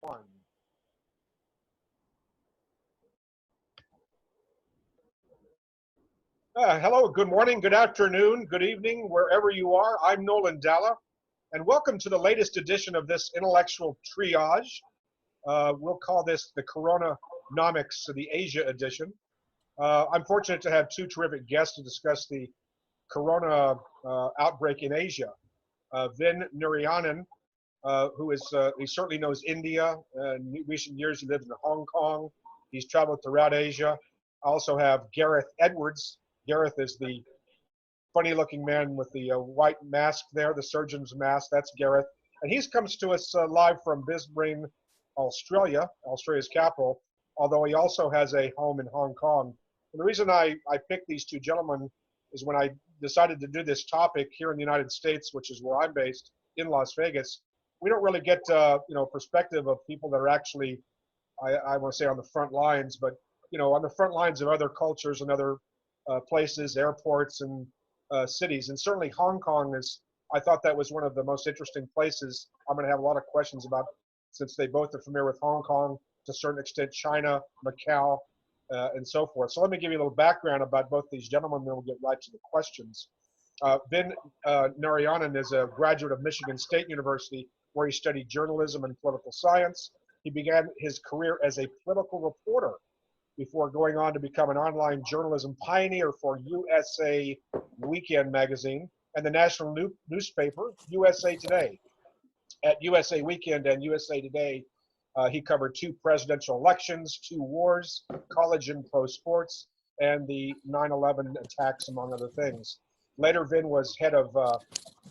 One. Hello, good morning, good afternoon, good evening, wherever you are. I'm Nolan Dalla, and welcome to the latest edition of this intellectual triage. We'll call this the Coronanomics, the Asia edition. I'm fortunate to have two terrific guests to discuss the corona outbreak in Asia. VIN NARAYANAN, he certainly knows India. In recent years, he lived in Hong Kong. He's traveled throughout Asia. I also have Gareth Edwards. Gareth is the funny-looking man with the white mask there, the surgeon's mask. That's Gareth. And he comes to us live from Brisbane, Australia, Australia's capital, although he also has a home in Hong Kong. And the reason I picked these two gentlemen is when I decided to do this topic here in the United States, which is where I'm based, in Las Vegas, we don't really get perspective of people that are actually, I want to say on the front lines, but on the front lines of other cultures and other places, airports and cities. And certainly Hong Kong is, I thought that was one of the most interesting places. I'm going to have a lot of questions about, since they both are familiar with Hong Kong, to a certain extent China, Macau, and so forth. So let me give you a little background about both these gentlemen, then we'll get right to the questions. VIN NARAYANAN is a graduate of Michigan State University, where he studied journalism and political science. He began his career as a political reporter before going on to become an online journalism pioneer for USA Weekend magazine and the national newspaper, USA Today. At USA Weekend and USA Today, he covered two presidential elections, two wars, college and pro sports, and the 9/11 attacks, among other things. Later, VIN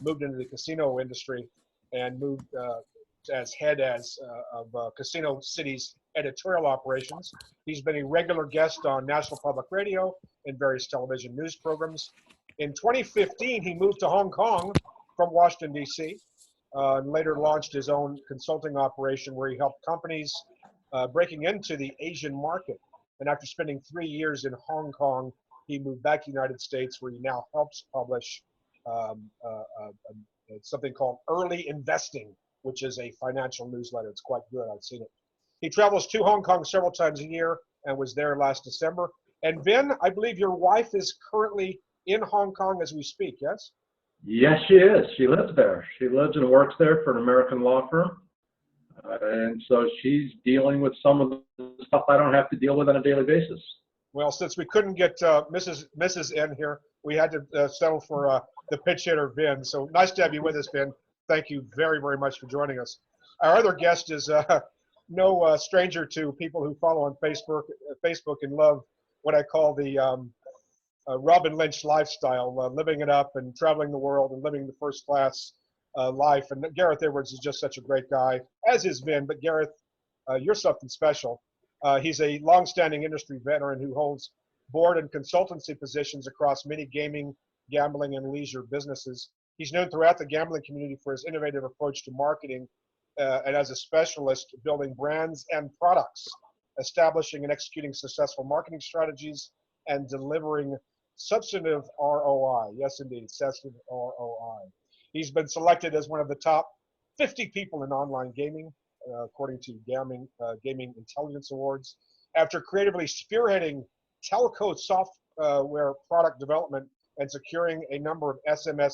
moved into the casino industry and moved as head of Casino City's editorial operations. He's been a regular guest on National Public Radio and various television news programs. In 2015, he moved to Hong Kong from Washington, D.C., and later launched his own consulting operation where he helped companies breaking into the Asian market. And after spending 3 years in Hong Kong, he moved back to the United States, where he now helps publish something called Early Investing, which is a financial newsletter. It's quite good. I've seen it. He travels to Hong Kong several times a year and was there last December. And Vin, I believe your wife is currently in Hong Kong as we speak, yes? Yes, she is. She lives there. She lives and works there for an American law firm. And so she's dealing with some of the stuff I don't have to deal with on a daily basis. Well, since we couldn't get Mrs. N here, we had to settle for the pitch hitter, Vin. So nice to have you with us, Vin. Thank you very, very much for joining us. Our other guest is no stranger to people who follow on Facebook and love what I call the Robin Lynch lifestyle, living it up and traveling the world and living the first class life. And Gareth Edwards is just such a great guy, as is Vin. But Gareth, you're something special. He's a longstanding industry veteran who holds board and consultancy positions across many gaming, gambling, and leisure businesses. He's known throughout the gambling community for his innovative approach to marketing and as a specialist building brands and products, establishing and executing successful marketing strategies, and delivering substantive ROI. Yes, indeed, substantive ROI. He's been selected as one of the top 50 people in online gaming, according to Gaming Intelligence Awards, after creatively spearheading telco software product development and securing a number of SMS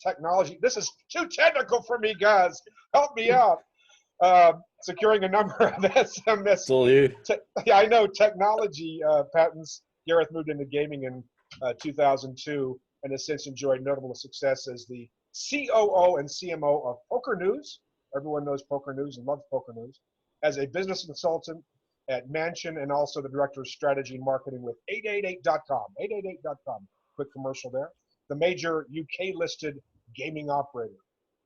technology. This is too technical for me, guys. Help me out. Securing a number of SMS. It's all you. Yeah, I know, technology patents. Gareth moved into gaming in 2002 and has since enjoyed notable success as the COO and CMO of Poker News. Everyone knows Poker News and loves Poker News. As a business consultant at Mansion and also the director of strategy and marketing with 888.com. 888.com. Quick commercial there. The major UK listed gaming operator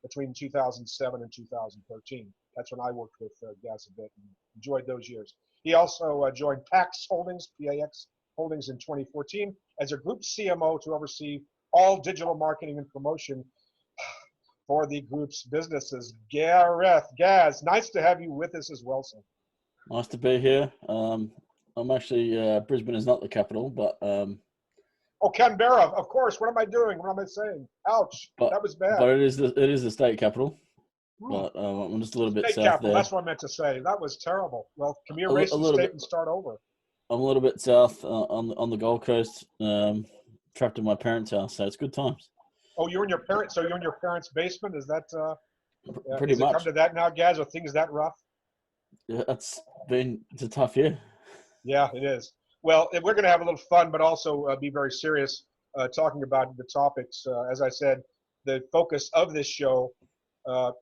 between 2007 and 2013. That's when I worked with Gaz a bit and enjoyed those years. He also joined PAX Holdings, PAX Holdings in 2014 as a group CMO to oversee all digital marketing and promotion for the group's businesses. Gareth, Gaz, nice to have you with us as well, sir. Nice to be here. I'm actually, Brisbane is not the capital, but... Oh, Canberra, of course. What am I doing? What am I saying? Ouch, that was bad. But it is the state capital. Hmm. but I'm just a little bit State south capital. there. That's what I meant to say. That was terrible. Well, can we A erase the little state bit. and start over? I'm a little bit south on the Gold Coast, trapped in my parents' house, so it's good times. Oh, you're in your parents. So you're in your parents' basement. Is that? Pretty Is it come much. to that now, Gaz? Are things that rough? Yeah, it's a tough year. Yeah, it is. Well, we're going to have a little fun, but also be very serious talking about the topics. As I said, the focus of this show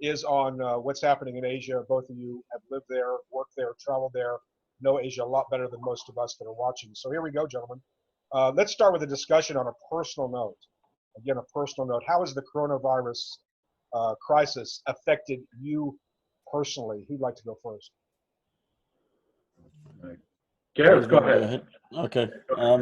is on what's happening in Asia. Both of you have lived there, worked there, traveled there, know Asia a lot better than most of us that are watching. So here we go, gentlemen. Let's start with a discussion on a personal note. Again, a personal note. How has the coronavirus crisis affected you personally? Who'd like to go first? Gareth, go ahead. Okay. Go ahead,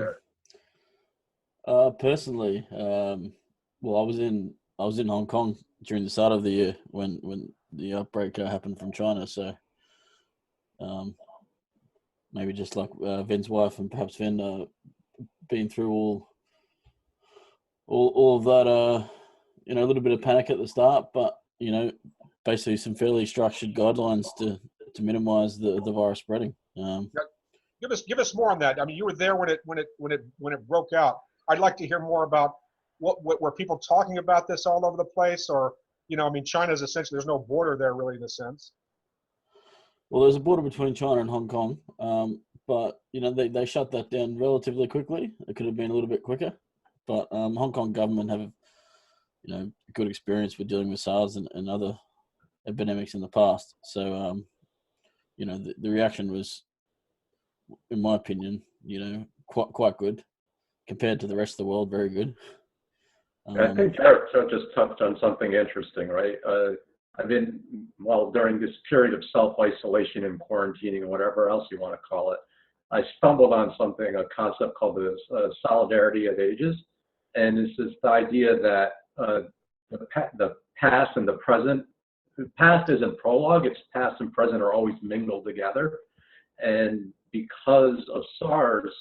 Gareth. Personally, well, I was in Hong Kong during the start of the year when the outbreak happened from China. So, maybe just like Vin's wife and perhaps Vin, been through all of that. A little bit of panic at the start, but basically some fairly structured guidelines to minimize the virus spreading. Give us more on that. I mean, you were there when it broke out. I'd like to hear more about what were people talking about this all over the place, or I mean, China's essentially there's no border there really in a sense. Well, there's a border between China and Hong Kong, but they shut that down relatively quickly. It could have been a little bit quicker, but Hong Kong government have good experience with dealing with SARS and other epidemics in the past. So the reaction was, in my opinion, quite good compared to the rest of the world. Very good. I think Gareth just touched on something interesting, right? During this period of self-isolation and quarantining, or whatever else you want to call it, I stumbled on a concept called the solidarity of ages. And it's just the idea that the past and the present, the past isn't prologue, it's past and present are always mingled together. And because of SARS,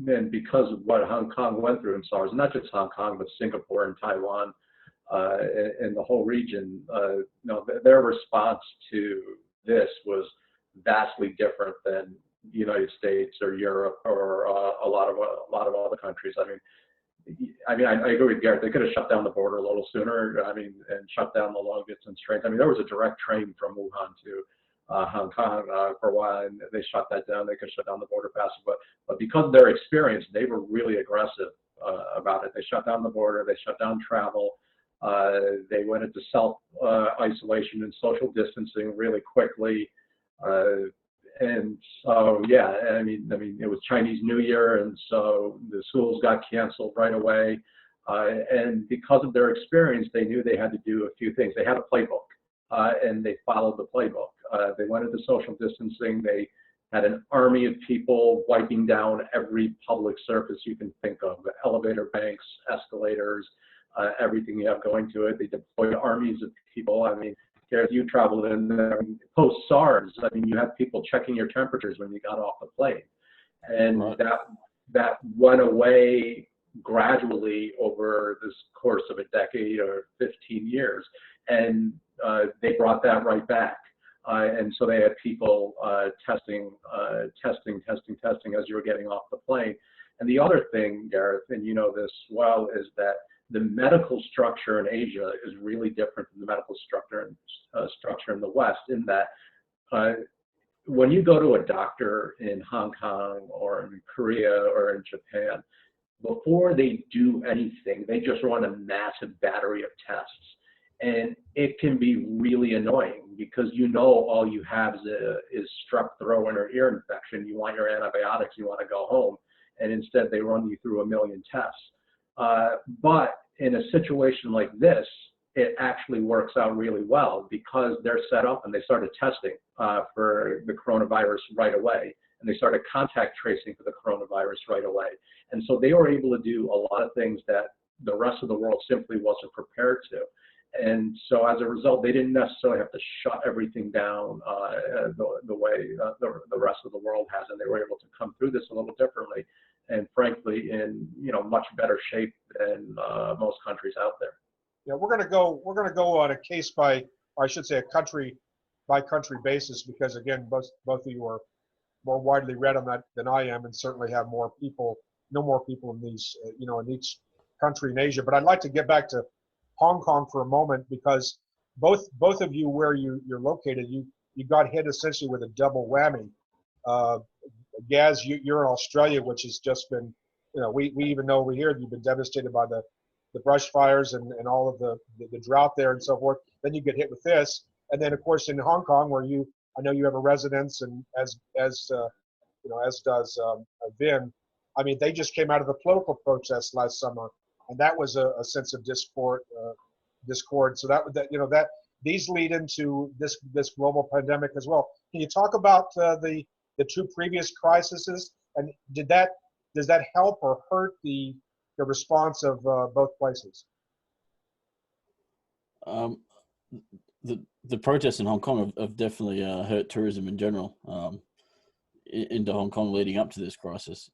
and because of what Hong Kong went through in SARS, not just Hong Kong, but Singapore and Taiwan, and the whole region, their response to this was vastly different than the United States or Europe or a lot of other countries. I agree with Gareth. They could have shut down the border a little sooner. And shut down the long distance trains. There was a direct train from Wuhan to Hong Kong for a while, and they shut that down. They could shut down the border faster, but because of their experience, they were really aggressive about it. They shut down the border. They shut down travel. They went into self-isolation and social distancing really quickly. And so, yeah, it was Chinese New Year, and so the schools got canceled right away. And because of their experience, they knew they had to do a few things. They had a playbook, and they followed the playbook. They went into social distancing. They had an army of people wiping down every public surface you can think of, elevator banks, escalators, everything you have going to it. They deployed armies of people. Gareth, you traveled in there. Post-SARS, you had people checking your temperatures when you got off the plane. And Right. that went away gradually over this course of a decade or 15 years. And they brought that right back. And so they had people testing as you were getting off the plane. And the other thing, Gareth, and you know this well, is that the medical structure in Asia is really different from the medical structure in the West, in that when you go to a doctor in Hong Kong or in Korea or in Japan, before they do anything, they just run a massive battery of tests. And it can be really annoying because all you have is strep throat or ear infection. You want your antibiotics, you want to go home, and instead they run you through a million tests. But in a situation like this, it actually works out really well because they're set up and they started testing for the coronavirus right away. And they started contact tracing for the coronavirus right away. And so they were able to do a lot of things that the rest of the world simply wasn't prepared to. And so as a result, they didn't necessarily have to shut everything down the way the rest of the world has, and they were able to come through this a little differently, and frankly, in much better shape than most countries out there. Yeah, we're gonna go on a case by or I should say a country by country basis, because again, both of you are more widely read on that than I am, and certainly have more people, know more people in these, in each country in Asia. But I'd like to get back to Hong Kong for a moment, because both of you, where you're located, you got hit essentially with a double whammy. Gaz, you're in Australia, which has just been, we even know over here you've been devastated by the brush fires and all of the drought there and so forth. Then you get hit with this, and then of course in Hong Kong, where I know you have a residence, and as does VIN. I mean, they just came out of the political protests last summer, and that was a sense of discord. So that these lead into this global pandemic as well. Can you talk about the two previous crises, and does that help or hurt the response of both places? The protests in Hong Kong have definitely hurt tourism in general. Into Hong Kong leading up to this crisis.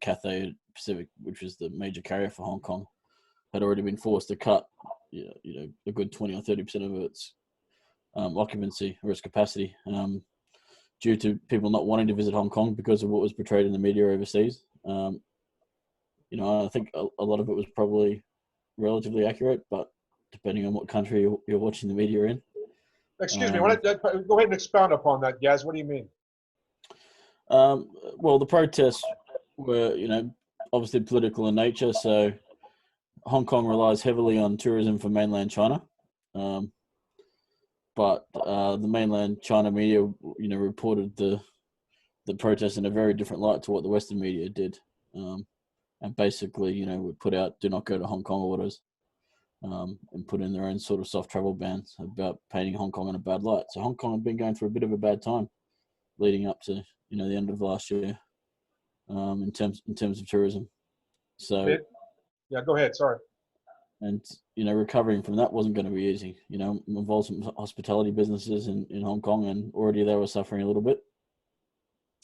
Cathay Pacific, which was the major carrier for Hong Kong, had already been forced to cut a good 20 or 30% of its occupancy or its capacity due to people not wanting to visit Hong Kong because of what was portrayed in the media overseas. I think a lot of it was probably relatively accurate, but depending on what country you're watching the media in. Excuse me, go ahead and expound upon that, Gaz. What do you mean? Well, the protests were, obviously political in nature. So Hong Kong relies heavily on tourism from mainland China. But the mainland China media, reported the protests in a very different light to what the Western media did. And basically, would put out do not go to Hong Kong orders and put in their own sort of soft travel bans about painting Hong Kong in a bad light. So Hong Kong had been going through a bit of a bad time leading up to, the end of last year in terms of tourism. So yeah, go ahead. Sorry. And recovering from that wasn't going to be easy. Involved some hospitality businesses in Hong Kong, and already they were suffering a little bit.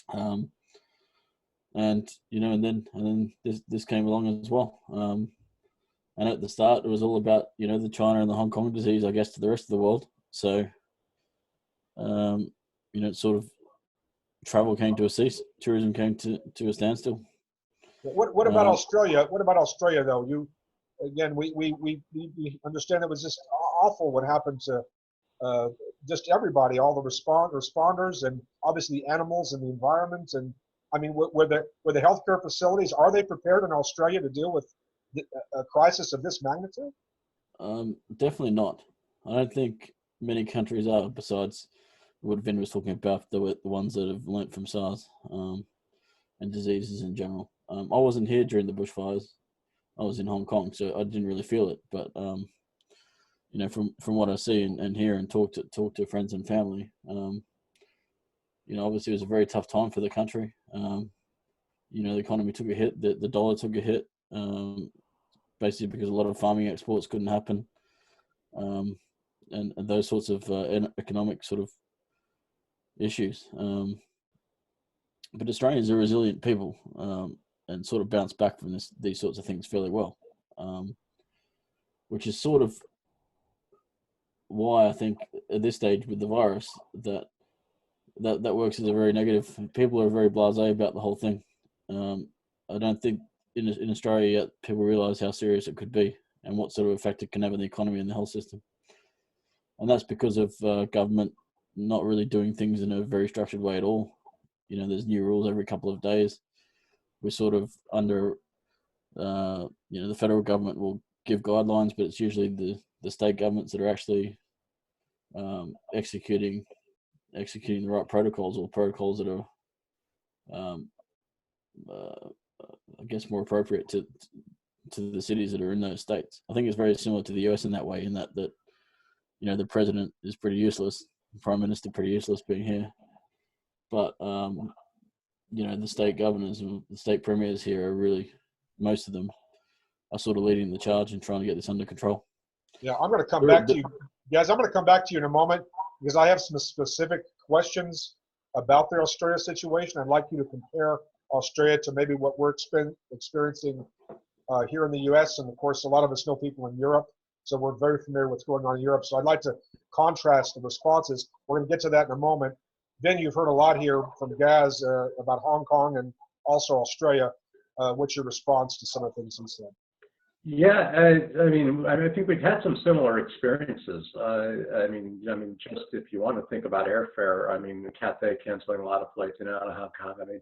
And then this came along as well. And at the start, it was all about the China and the Hong Kong disease, I guess, to the rest of the world. So sort of travel came to a cease, tourism came to a standstill. What about Australia? What about Australia, though? We understand it was just awful what happened to just everybody, all the responders, and obviously animals and the environment. And I mean, were the healthcare facilities, are they prepared in Australia to deal with a crisis of this magnitude? Definitely not. I don't think many countries are, besides what Vin was talking about, the ones that have learnt from SARS and diseases in general. I wasn't here during the bushfires. I was in Hong Kong, so I didn't really feel it. But from what I see and hear and talk to friends and family, obviously it was a very tough time for the country. The economy took a hit, the dollar took a hit, basically because a lot of farming exports couldn't happen, and those sorts of economic sort of issues. But Australians are resilient people and sort of bounce back from these sorts of things fairly well, which is sort of why I think at this stage with the virus that works as a very negative. People are very blasé about the whole thing. I don't think in Australia yet people realise how serious it could be and what sort of effect it can have on the economy and the health system. And that's because of government not really doing things in a very structured way at all. There's new rules every couple of days. We're sort of under, the federal government will give guidelines, but it's usually the state governments that are actually executing the right protocols, or protocols that are, I guess, more appropriate to the cities that are in those states. I think it's very similar to the US in that way, in that the president is pretty useless, the prime minister pretty useless being here, but the state governors and the state premiers here are really, most of them are sort of leading the charge and trying to get this under control. Yeah, I'm going to come back to you guys. I'm going to come back to you in a moment because I have some specific questions about the Australia situation. I'd like you to compare Australia to maybe what we're experiencing here in the US, and of course a lot of us know people in Europe so we're very familiar with what's going on in Europe. So I'd like to contrast the responses. We're going to get to that in a moment. Then you've heard a lot here from Gaz about Hong Kong and also Australia. What's your response to some of the things he said? Yeah, I mean, I think we've had some similar experiences. I mean, just if you want to think about airfare, I mean, Cathay canceling a lot of flights in and out of Hong Kong. I mean,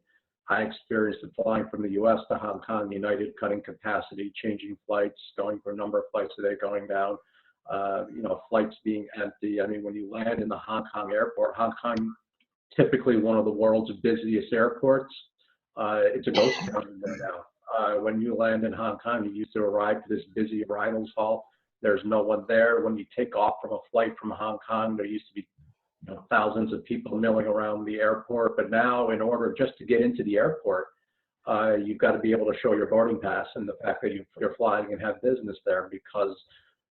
I experienced it flying from the U.S. to Hong Kong, United cutting capacity, changing flights, going for a number of flights a day, going down, flights being empty. I mean, when you land in the Hong Kong airport, Hong Kong, typically one of the world's busiest airports, it's a ghost town in there now. When you land in Hong Kong, you used to arrive to this busy arrivals hall. There's no one there. When you take off from a flight from Hong Kong, there used to be thousands of people milling around the airport. But now, in order just to get into the airport, you've got to be able to show your boarding pass and the fact that you're flying and have business there, because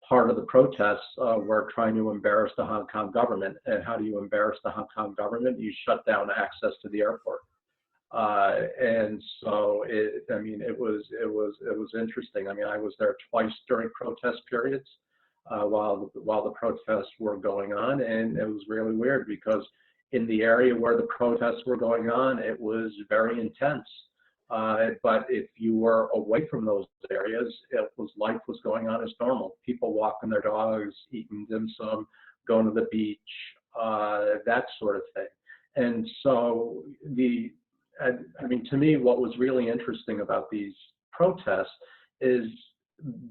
part of the protests were trying to embarrass the Hong Kong government. And how do you embarrass the Hong Kong government? You shut down access to the airport. And so it was interesting. I mean, I was there twice during protest periods while the protests were going on, and it was really weird because in the area where the protests were going on, it was very intense. But if you were away from those areas, life was going on as normal. People walking their dogs, eating dim sum, going to the beach, that sort of thing. And so I mean, to me, what was really interesting about these protests is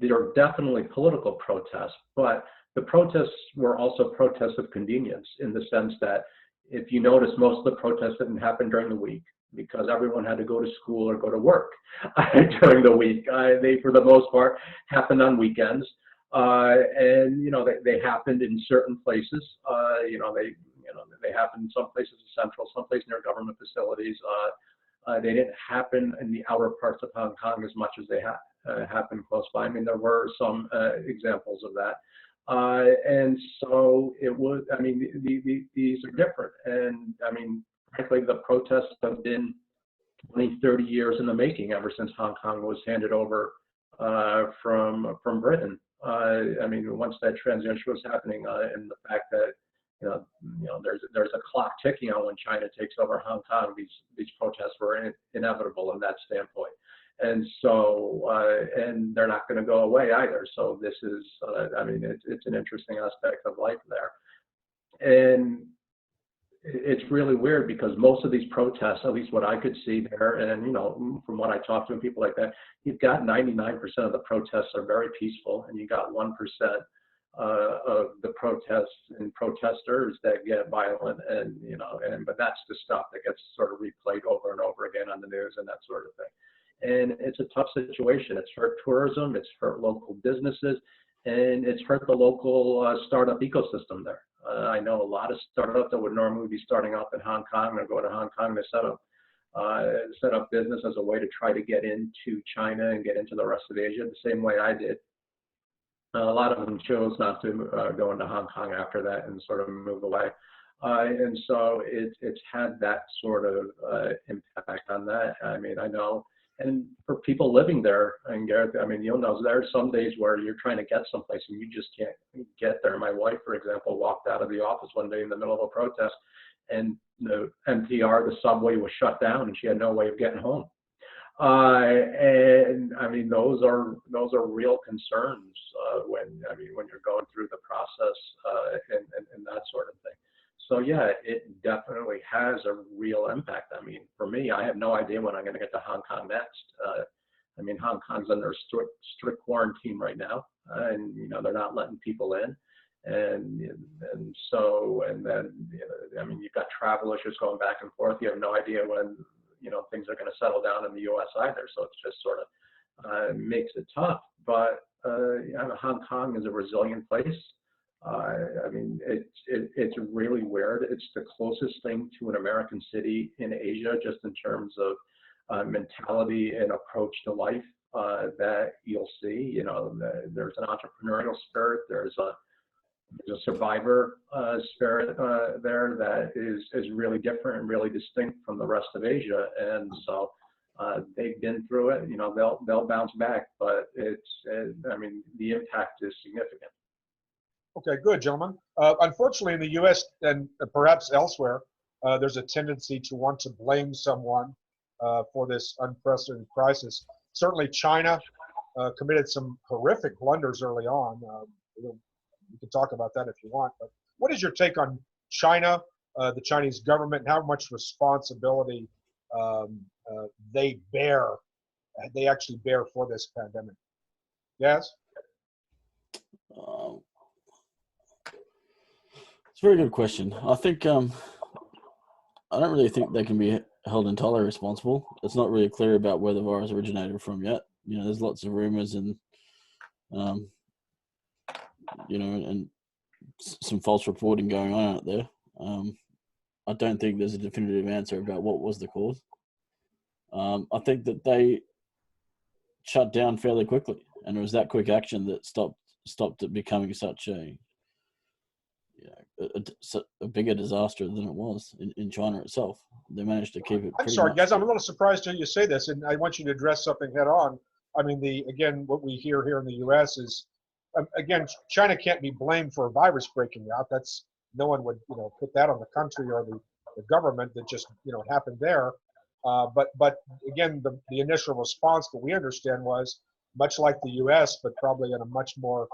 they're definitely political protests, but the protests were also protests of convenience, in the sense that if you notice, most of the protests didn't happen during the week because everyone had to go to school or go to work during the week. They, for the most part, happened on weekends, and they happened in certain places. They happened in some places in Central, some places near government facilities. They didn't happen in the outer parts of Hong Kong as much as they happened close by. I mean, there were some examples of that. And so it was, I mean, these are different. And I mean, frankly, the protests have been 20, 30 years in the making, ever since Hong Kong was handed over from Britain. I mean, once that transition was happening, and the fact that there's a clock ticking on when China takes over Hong Kong. These protests were inevitable in that standpoint, and so and they're not going to go away either. So this is, I mean, it's an interesting aspect of life there, and it's really weird because most of these protests, at least what I could see there, and from what I talked to and people like that, you've got 99% of the protests are very peaceful, and you got 1% of the protests and protesters that get violent, and but that's the stuff that gets sort of replayed over and over again on the news and that sort of thing. And it's a tough situation. It's hurt tourism, it's hurt local businesses, and it's hurt the local startup ecosystem there. I know a lot of startups that would normally be starting up in Hong Kong or go to Hong Kong to set up business as a way to try to get into China and get into the rest of Asia the same way I did. A lot of them chose not to go into Hong Kong after that and sort of move away. And so it's had that sort of impact on that. I mean, I know, and for people living there, and Gareth, I mean, you'll know, there are some days where you're trying to get someplace and you just can't get there. My wife, for example, walked out of the office one day in the middle of a protest, and the MTR, the subway, was shut down, and she had no way of getting home. And I mean, those are real concerns when you're going through the process and that sort of thing. So yeah, it definitely has a real impact. I mean, for me, I have no idea when I'm going to get to Hong Kong next. I mean, Hong Kong's under strict quarantine right now, and they're not letting people in, and then I mean, you've got travel issues going back and forth. You have no idea when things are going to settle down in the U.S. either. So it's just sort of makes it tough. But Hong Kong is a resilient place. I mean, it's really weird. It's the closest thing to an American city in Asia, just in terms of mentality and approach to life that you'll see. There's an entrepreneurial spirit. There's a survivor spirit there that is really different and really distinct from the rest of Asia. And so They've been through it. You know, they'll bounce back, but I mean, the impact is significant. Okay, good, gentlemen. Unfortunately, in the U.S. and perhaps elsewhere, there's a tendency to want to blame someone for this unprecedented crisis. Certainly, China committed some horrific blunders early on. We can talk about that if you want. But what is your take on China, the Chinese government, and how much responsibility they actually bear for this pandemic? Yes? It's a very good question. I think I don't really think they can be held entirely responsible. It's not really clear about where the virus originated from yet. You know, there's lots of rumors and you know, and some false reporting going on out there. I don't think there's a definitive answer about what was the cause. I think that they shut down fairly quickly, and it was that quick action that stopped it becoming such a bigger disaster than it was in China itself. They managed to keep it. I'm sorry, guys. I'm a little surprised to hear you say this, and I want you to address something head on. I mean, what we hear here in the U.S. is, again, China can't be blamed for a virus breaking out. No one would, put that on the country or the government. That just, happened there. But again, the initial response that we understand was much like the U.S., but probably in a much more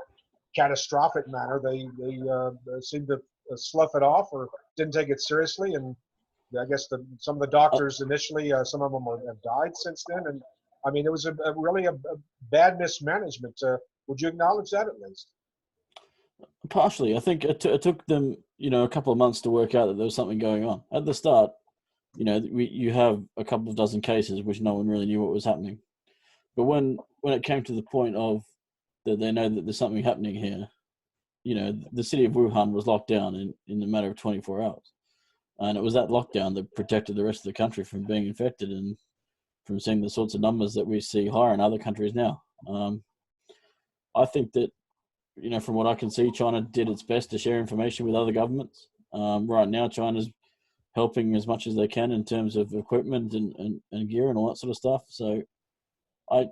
catastrophic manner. They seemed to slough it off or didn't take it seriously, and I guess some of the doctors initially, some of them have died since then. And I mean, it was really a bad mismanagement. Would you acknowledge that at least? Partially, I think it took them, a couple of months to work out that there was something going on. At the start, you have a couple of dozen cases which no one really knew what was happening. But when it came to the point of that they know that there's something happening here, the city of Wuhan was locked down in a matter of 24 hours. And it was that lockdown that protected the rest of the country from being infected and from seeing the sorts of numbers that we see higher in other countries now. I think that, from what I can see, China did its best to share information with other governments. Right now, China's helping as much as they can in terms of equipment and gear and all that sort of stuff. So I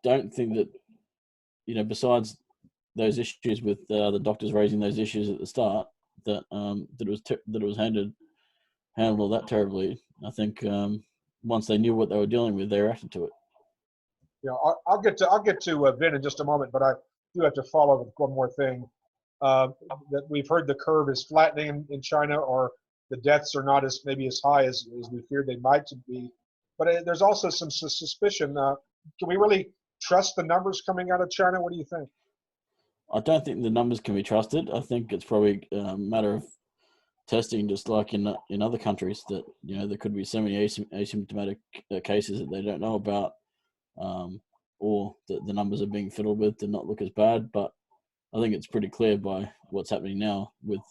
don't think that, besides those issues with the doctors raising those issues at the start, that it was handled all that terribly. I think once they knew what they were dealing with, they reacted to it. Yeah, I'll get to VIN in just a moment, but I do have to follow with one more thing. That we've heard the curve is flattening in China, or the deaths are not maybe as high as we feared they might be. But there's also some suspicion. Can we really trust the numbers coming out of China? What do you think? I don't think the numbers can be trusted. I think it's probably a matter of testing, just like in other countries, that there could be so many asymptomatic cases that they don't know about, or that the numbers are being fiddled with to not look as bad. But I think it's pretty clear by what's happening now with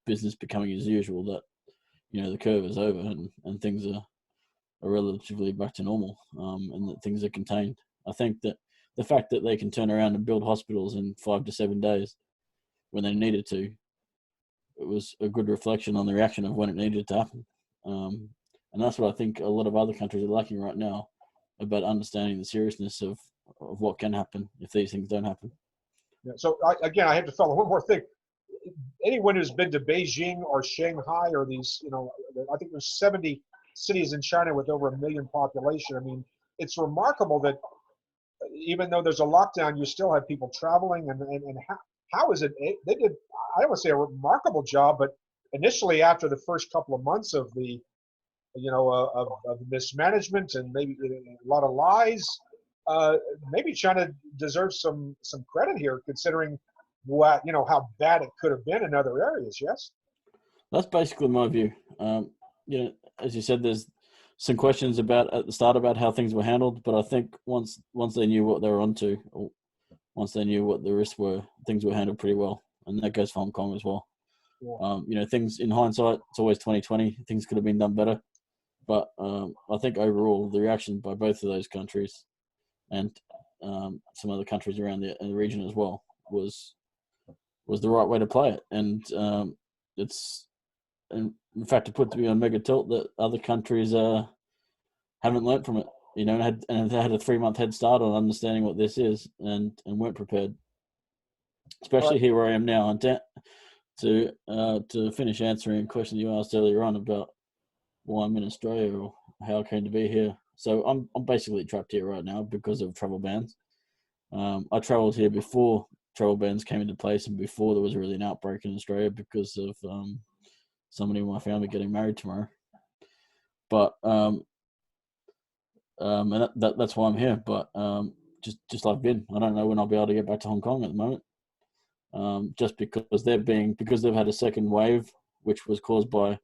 business becoming as usual that the curve is over and things are relatively back to normal, and that things are contained. I think that the fact that they can turn around and build hospitals in 5 to 7 days when they needed to, it was a good reflection on the reaction of when it needed to happen. And that's what I think a lot of other countries are lacking right now, about understanding the seriousness of what can happen if these things don't happen. Yeah, so I have to follow one more thing. Anyone who's been to Beijing or Shanghai or these, I think there's 70 cities in China with over 1 million population. I mean, it's remarkable that even though there's a lockdown, you still have people traveling. And how is it? They did, I don't want to say a remarkable job, but initially after the first couple of months of the, of mismanagement and maybe a lot of lies, maybe China deserves some credit here, considering what how bad it could have been in other areas. Yes, that's basically my view. As you said, there's some questions at the start about how things were handled, but I think once they knew what they were onto, or once they knew what the risks were, things were handled pretty well, and that goes for Hong Kong as well. Yeah. Things in hindsight, it's always 2020. Things could have been done better, but I think overall the reaction by both of those countries and some other countries around the region as well was the right way to play it, and it's in fact to put to be on mega tilt that other countries are haven't learnt from it, you know, and had a 3-month head start on understanding what this is, and weren't prepared. Especially here where I am now, and to finish answering a question you asked earlier on about why I'm in Australia or how I came to be here. So I'm basically trapped here right now because of travel bans. I travelled here before travel bans came into place and before there was really an outbreak in Australia because of somebody in my family getting married tomorrow. But and that's why I'm here. But just like VIN, I don't know when I'll be able to get back to Hong Kong at the moment. Just because they've had a second wave, which was caused by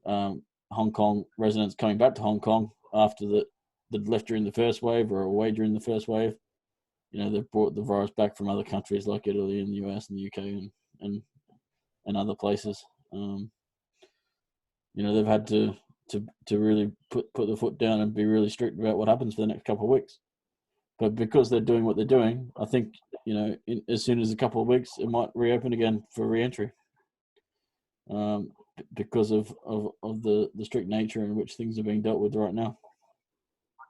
Hong Kong residents coming back to Hong Kong after they'd left during the first wave or away during the first wave. You know, they've brought the virus back from other countries like Italy and the US and the UK and other places. You know, they've had to really put the foot down and be really strict about what happens for the next couple of weeks. But because they're doing what they're doing, I think, you know, as soon as a couple of weeks, it might reopen again for re-entry. Because of the strict nature in which things are being dealt with right now.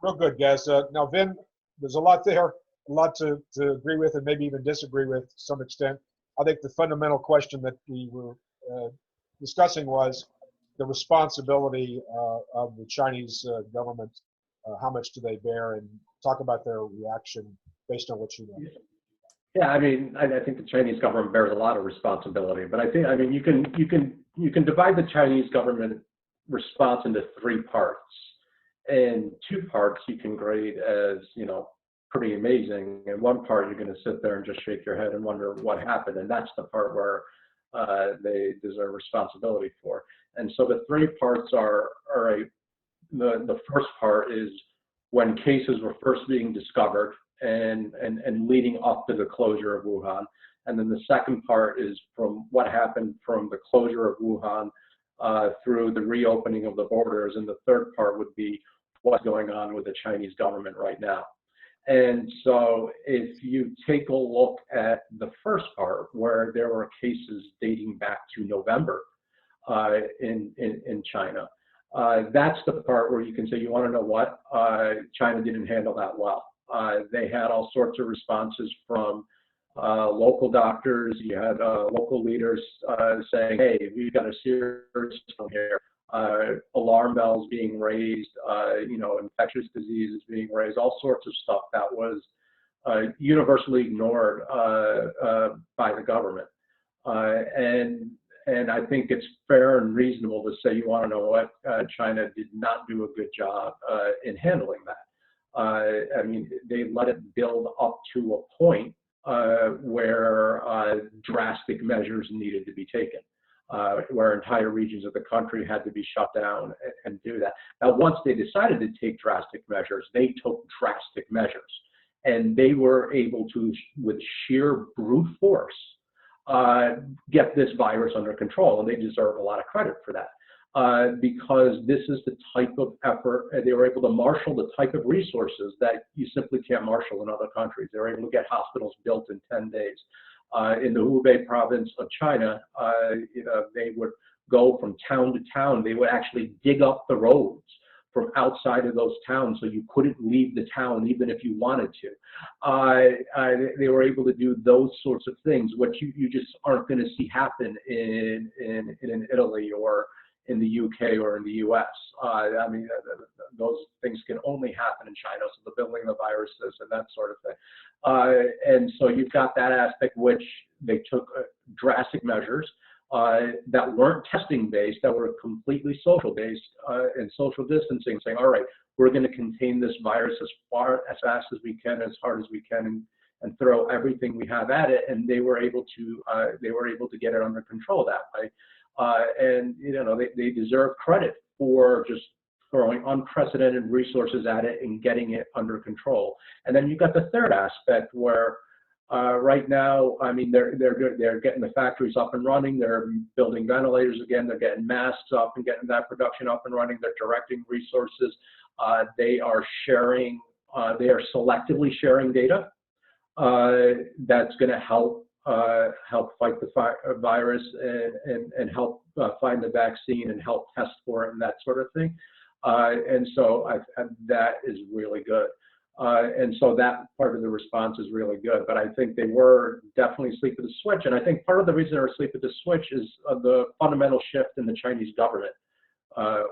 Real good, guys. Now, Vin, there's a lot there, a lot to agree with and maybe even disagree with to some extent. I think the fundamental question that we were discussing was the responsibility of the Chinese government. How much do they bear, and talk about their reaction based on what you know. Yeah, I mean, I think the Chinese government bears a lot of responsibility, but I mean, you can divide the Chinese government response into 3 parts, and 2 parts you can grade as, you know, pretty amazing, and 1 part you're going to sit there and just shake your head and wonder what happened, and that's the part where they deserve responsibility for. And so the 3 parts are the first part is when cases were first being discovered and leading up to the closure of Wuhan. And then the second part is from what happened from the closure of Wuhan through the reopening of the borders. And the third part would be what's going on with the Chinese government right now. And so if you take a look at the first part, where there were cases dating back to November in China, that's the part where you can say, you want to know what? China didn't handle that well. They had all sorts of responses from local doctors. You had local leaders saying, hey, we've got a serious problem here. Alarm bells being raised, you know, infectious diseases being raised, all sorts of stuff that was universally ignored by the government. And I think it's fair and reasonable to say, you want to know what? China did not do a good job in handling that. I mean, they let it build up to a point where drastic measures needed to be taken, where entire regions of the country had to be shut down and do that. Now, once they decided to take drastic measures, they took drastic measures. And they were able to, with sheer brute force, get this virus under control, and they deserve a lot of credit for that because this is the type of effort, and they were able to marshal the type of resources that you simply can't marshal in other countries. They were able to get hospitals built in 10 days. In the Hubei province of China, you know, they would go from town to town. They would actually dig up the roads from outside of those towns, so you couldn't leave the town even if you wanted to. They were able to do those sorts of things, which you just aren't going to see happen in Italy or in the UK or in the US. I mean, those things can only happen in China, so the building of viruses and that sort of thing. And so you've got that aspect, which they took drastic measures that weren't testing based, that were completely social based and social distancing, saying, all right, we're going to contain this virus as fast as we can, as hard as we can, and throw everything we have at it. And they were able to get it under control that way. And you know, they deserve credit for just throwing unprecedented resources at it and getting it under control. And then you've got the third aspect where right now, I mean, they're getting the factories up and running. They're building ventilators again. They're getting masks up and getting that production up and running. They're directing resources. They are sharing. They are selectively sharing data that's going to help fight the virus and help find the vaccine and help test for it and that sort of thing. And so that is really good. And so that part of the response is really good. But I think they were definitely asleep at the switch. And I think part of the reason they're asleep at the switch is the fundamental shift in the Chinese government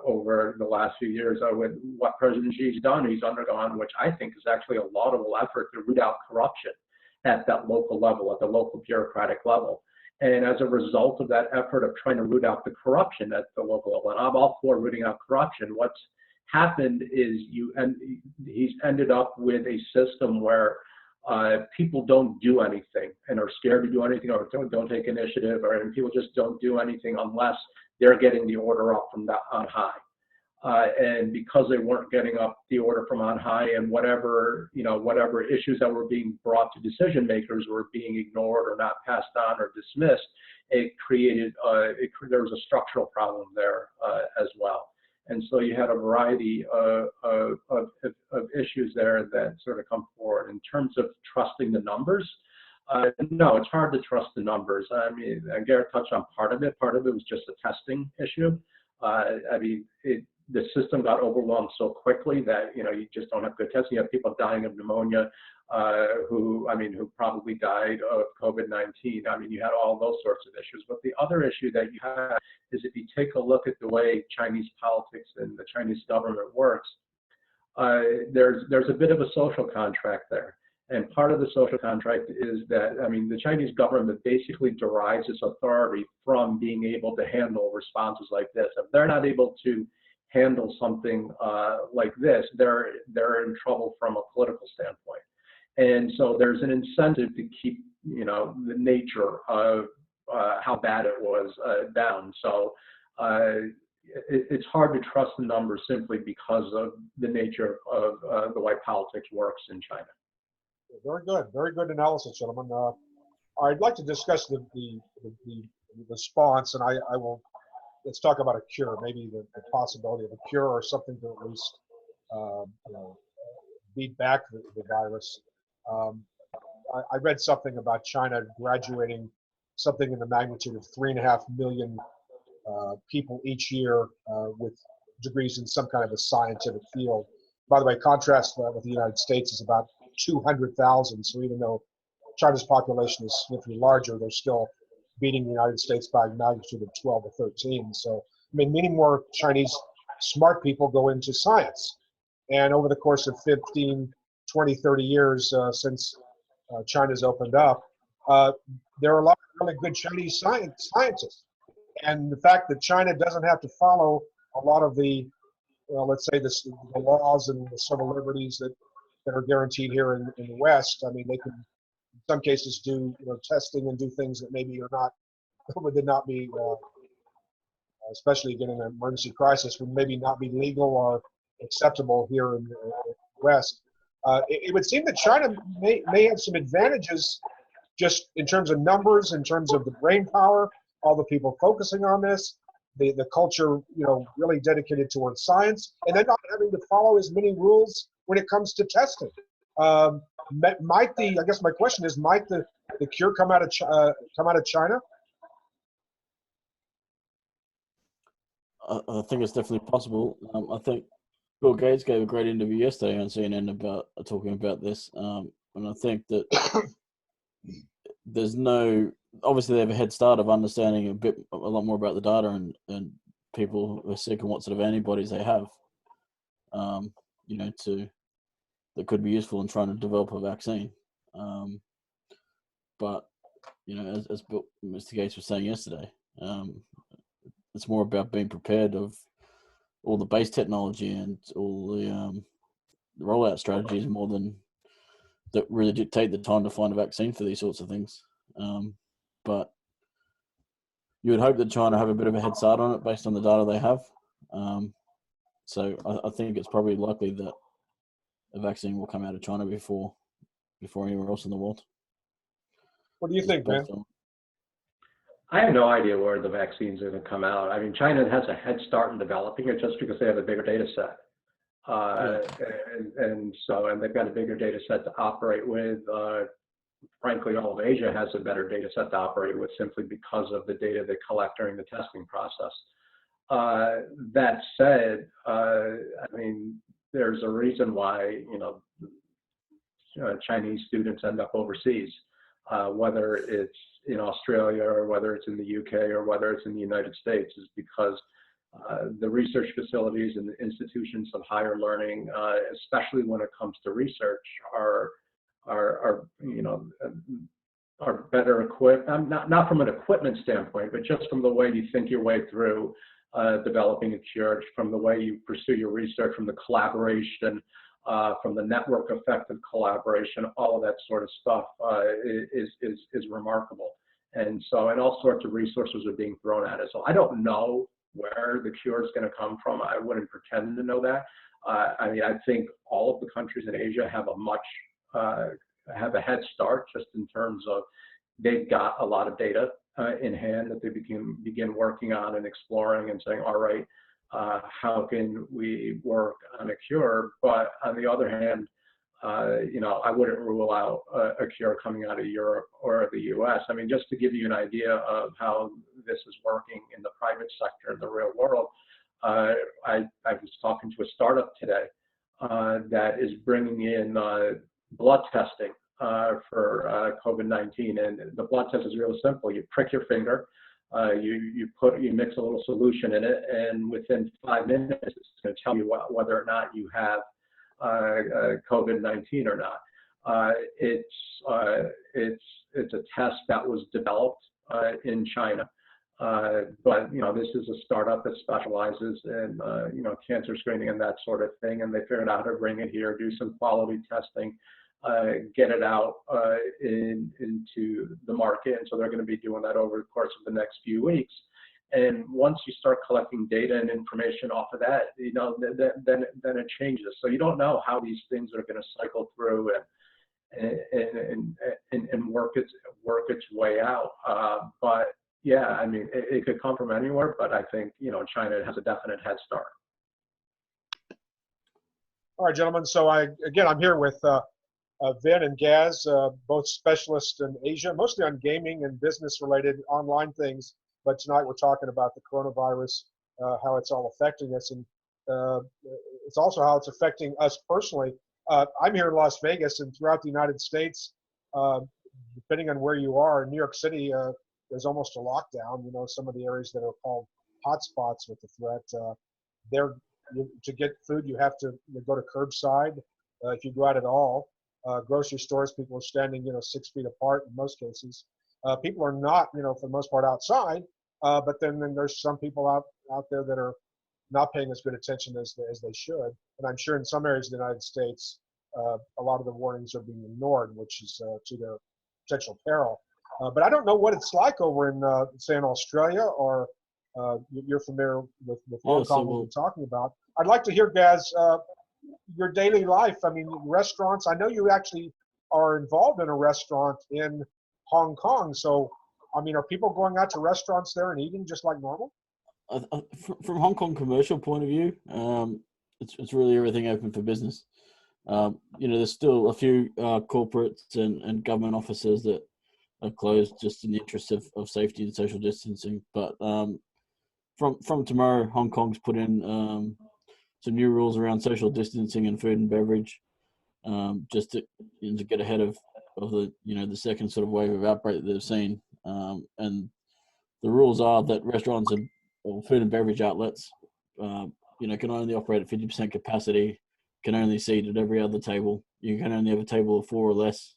over the last few years. With what President Xi's done, he's undergone, which I think is actually a laudable effort to root out corruption at that local level, at the local bureaucratic level. And as a result of that effort of trying to root out the corruption at the local level, and I'm all for rooting out corruption, what's happened is he's ended up with a system where people don't do anything and are scared to do anything, or don't take initiative, and people just don't do anything unless they're getting the order up from on high. And because they weren't getting up the order from on high, and whatever issues that were being brought to decision makers were being ignored or not passed on or dismissed, it created there was a structural problem there as well. And so you had a variety of issues there that sort of come forward. In terms of trusting the numbers, no, it's hard to trust the numbers. I mean, Gareth touched on part of it. Part of it was just a testing issue. I mean, the system got overwhelmed so quickly that you just don't have good testing. You have people dying of pneumonia who probably died of COVID-19. I mean, you had all those sorts of issues. But the other issue that you have is, if you take a look at the way Chinese politics and the Chinese government works, there's a bit of a social contract there. And part of the social contract is that, I mean, the Chinese government basically derives its authority from being able to handle responses like this. If they're not able to handle something like this, they're in trouble from a political standpoint. And so there's an incentive to keep, the nature of how bad it was down. So it's hard to trust the numbers simply because of the nature of the way politics works in China. Very good analysis, gentlemen. I'd like to discuss the response, and I will. Let's talk about a cure, maybe the possibility of a cure or something to at least beat back the virus. I read something about China graduating something in the magnitude of 3.5 million people each year with degrees in some kind of a scientific field. By the way, contrast that with the United States is about 200,000. So even though China's population is significantly larger, they're still beating the United States by a magnitude of 12 or 13. So, I mean, many more Chinese smart people go into science. And over the course of 15, 20, 30 years since China's opened up, there are a lot of really good Chinese scientists. And the fact that China doesn't have to follow a lot of the, let's say, the laws and the civil liberties that are guaranteed here in the West. I mean, they can, in some cases, do testing and do things that maybe are not, would not be, especially again in an emergency crisis, would maybe not be legal or acceptable here in the West. It would seem that China may have some advantages just in terms of numbers, in terms of the brain power, all the people focusing on this, the culture, really dedicated towards science, and then not having to follow as many rules when it comes to testing. I guess my question is, might the cure come out of China? I think it's definitely possible. I think Bill Gates gave a great interview yesterday on CNN about talking about this, and I think that there's obviously they have a head start of understanding a lot more about the data and people who are sick and what sort of antibodies they have, that could be useful in trying to develop a vaccine. But as Mr. Gates was saying yesterday, it's more about being prepared of all the base technology and all the rollout strategies more than that really dictate the time to find a vaccine for these sorts of things. But you would hope that China have a bit of a head start on it based on the data they have. So I think it's probably likely that a vaccine will come out of China before anywhere else in the world. What do you think, man? I have no idea where the vaccines are going to come out. I mean, China has a head start in developing it just because they have a bigger data set. And they've got a bigger data set to operate with. Frankly, all of Asia has a better data set to operate with simply because of the data they collect during the testing process. That said, I mean, there's a reason why, Chinese students end up overseas, whether it's in Australia or whether it's in the UK or whether it's in the United States, is because the research facilities and the institutions of higher learning, especially when it comes to research, are better equipped. Not from an equipment standpoint, but just from the way you think your way through developing a cure, from the way you pursue your research, from the collaboration, from the network effect of collaboration, all of that sort of stuff is remarkable. And so, and all sorts of resources are being thrown at it. So I don't know where the cure is going to come from. I wouldn't pretend to know that. I mean, I think all of the countries in Asia have have a head start, just in terms of they've got a lot of data in hand that they begin working on and exploring and saying, all right, how can we work on a cure? But on the other hand, I wouldn't rule out a cure coming out of Europe or the US. I mean, just to give you an idea of how this is working in the private sector, in the real world, I was talking to a startup today that is bringing in blood testing for COVID-19. And the blood test is really simple. You prick your finger, you mix a little solution in it, and within 5 minutes, it's going to tell you whether or not you have COVID-19 or not. It's a test that was developed in China, but this is a startup that specializes in cancer screening and that sort of thing, and they figured out how to bring it here, do some quality testing, get it out into the market. And so they're going to be doing that over the course of the next few weeks. And once you start collecting data and information off of that, then it changes. So you don't know how these things are going to cycle through and work its way out. But yeah, I mean, it could come from anywhere. But I think China has a definite head start. All right, gentlemen. So I'm here with Vin and Gaz, both specialists in Asia, mostly on gaming and business-related online things. But tonight we're talking about the coronavirus, how it's all affecting us, and it's also how it's affecting us personally. I'm here in Las Vegas, and throughout the United States, depending on where you are, in New York City, there's almost a lockdown. Some of the areas that are called hotspots with the threat. To get food, you have to go to curbside if you go out at all. Grocery stores, people are standing 6 feet apart in most cases. People are not, for the most part, outside, but then there's some people out there that are not paying as good attention as they should. And I'm sure in some areas of the United States, a lot of the warnings are being ignored, which is to their potential peril. But I don't know what it's like over in, say, in Australia, or you're familiar with Hong Kong, what we're talking about. I'd like to hear, Gaz, your daily life. I mean, restaurants. I know you actually are involved in a restaurant in Hong Kong. So, I mean, are people going out to restaurants there and eating just like normal? From Hong Kong commercial point of view, it's really everything open for business. There's still a few corporates and government offices that are closed just in the interest of safety and social distancing. But from tomorrow, Hong Kong's put in some new rules around social distancing and food and beverage, just to get ahead of the the second sort of wave of outbreak that they've seen. And the rules are that restaurants or food and beverage outlets, can only operate at 50% capacity, can only seat at every other table. You can only have a table of 4 or less.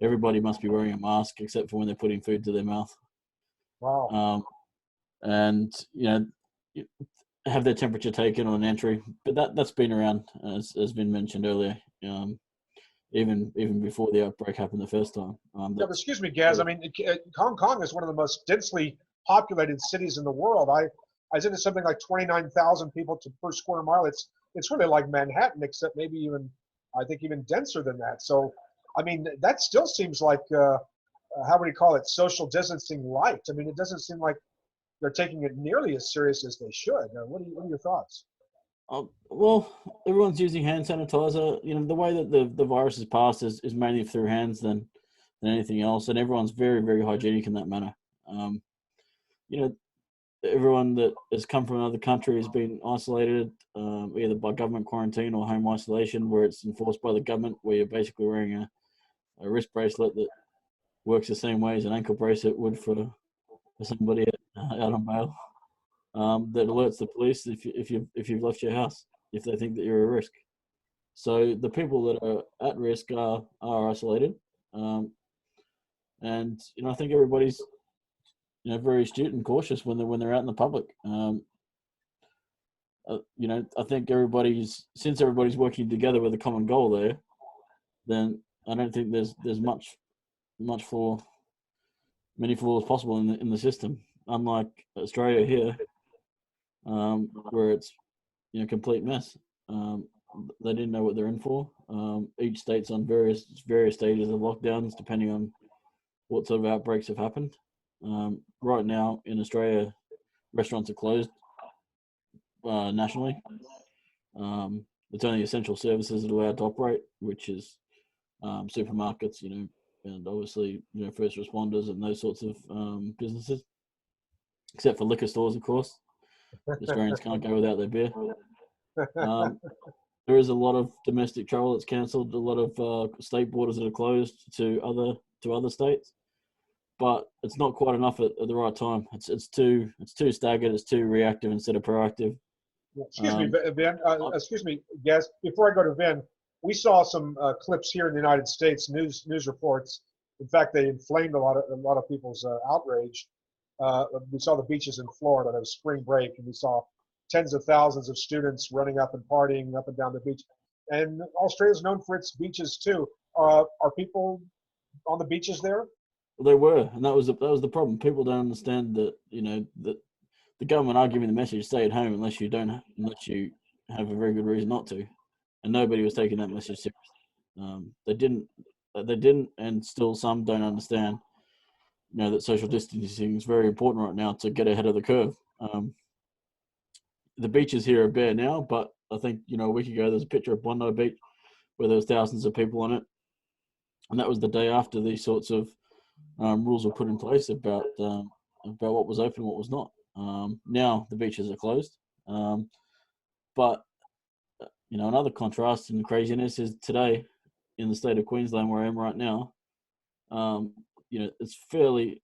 Everybody must be wearing a mask except for when they're putting food to their mouth. Wow. And have their temperature taken on entry, but that's been around, as been mentioned earlier, even before the outbreak happened the first time. But excuse me, Gaz. I mean, Hong Kong is one of the most densely populated cities in the world. I was into something like 29,000 people per square mile. It's really like Manhattan, except maybe even denser than that. So, I mean, that still seems like how would you call it? Social distancing light. I mean, it doesn't seem like they're taking it nearly as serious as they should. What are your thoughts? Well, everyone's using hand sanitizer. The way that the virus is passed is mainly through hands than anything else, and everyone's very, very hygienic in that manner. everyone that has come from another country has been isolated, either by government quarantine or home isolation, where it's enforced by the government, where you're basically wearing a wrist bracelet that works the same way as an ankle bracelet would for somebody out on bail. That alerts the police if you've left your house, if they think that you're a risk. So the people that are at risk are isolated, and I think everybody's very astute and cautious when they're out in the public. I think since everybody's working together with a common goal there, then I don't think there's many flaws possible in the system. Unlike Australia here, where it's complete mess. They didn't know what they're in for. Each state's on various stages of lockdowns depending on what sort of outbreaks have happened. Right now in Australia, restaurants are closed nationally. It's only essential services that are allowed to operate, which is supermarkets, and obviously first responders and those sorts of businesses, except for liquor stores, of course. Australians can't go without their beer. There is a lot of domestic travel that's cancelled, a lot of state borders that are closed to other states, but it's not quite enough at the right time. It's too staggered, it's too reactive instead of proactive. Excuse me, Vin. Excuse me, guys. Before I go to Vin, we saw some clips here in the United States, news reports. In fact, they inflamed a lot of people's outrage. We saw the beaches in Florida. That was spring break, and we saw tens of thousands of students running up and partying up and down the beach. And Australia's known for its beaches too. Are people on the beaches there? Well, they were, and that was the problem. People don't understand that that the government are giving the message: stay at home unless you have a very good reason not to. And nobody was taking that message seriously. They didn't, and still some don't understand. That social distancing is very important right now to get ahead of the curve. The beaches here are bare now, but I think a week ago there's a picture of Bondi Beach where there was thousands of people on it, and that was the day after these sorts of rules were put in place about what was open and what was not. Now the beaches are closed, but another contrast and craziness is today in the state of Queensland, where I am right now. It's fairly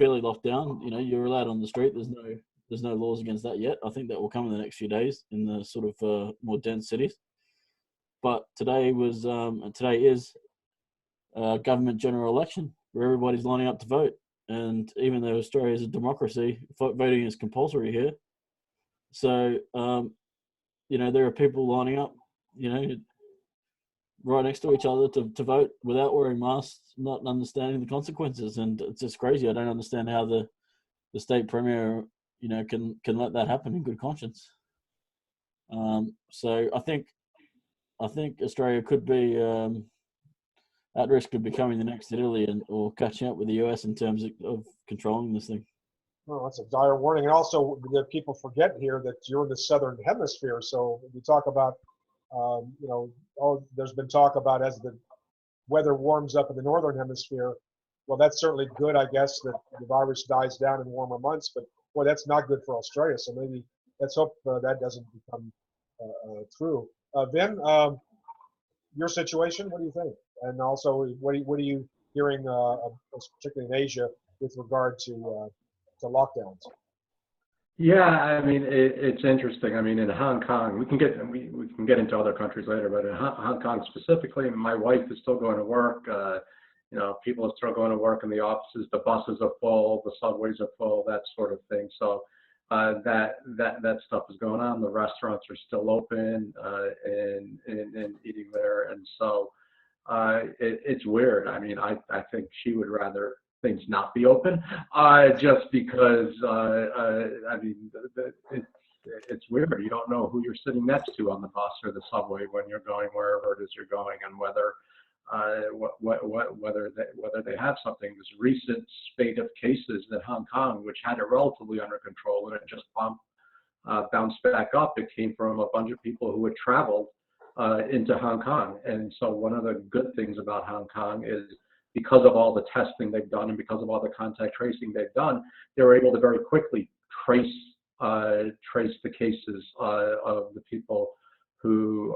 locked down. You're allowed on the street. There's no laws against that yet. I think that will come in the next few days in the sort of more dense cities. But today is a government general election where everybody's lining up to vote. And even though Australia is a democracy, voting is compulsory here. So, there are people lining up, right next to each other to vote without wearing masks, not understanding the consequences. And it's just crazy. I don't understand how the state premier, can let that happen in good conscience. So I think Australia could be at risk of becoming the next Italy or catching up with the US in terms of controlling this thing. Well, that's a dire warning. And also, that people forget here that you're in the southern hemisphere. So we talk about, there's been talk about as the weather warms up in the northern hemisphere. Well, that's certainly good, I guess, that the virus dies down in warmer months. But boy, that's not good for Australia. So maybe let's hope that doesn't become true. Vin, your situation, what do you think? And also, what are you hearing, particularly in Asia, with regard to lockdowns? Yeah, I mean, it's interesting. I mean, in Hong Kong, we can get into other countries later, but in Hong Kong specifically, my wife is still going to work. People are still going to work in the offices. The buses are full, the subways are full, that sort of thing. So that stuff is going on. The restaurants are still open and eating there, and so it's weird. I mean, I think she would rather things not be open, just because it's weird. You don't know who you're sitting next to on the bus or the subway when you're going wherever it is you're going, and whether they have something. This recent spate of cases in Hong Kong, which had it relatively under control, and it just bounced back up. It came from a bunch of people who had traveled into Hong Kong, and so one of the good things about Hong Kong is, because of all the testing they've done and because of all the contact tracing they've done, they were able to very quickly trace the cases of the people who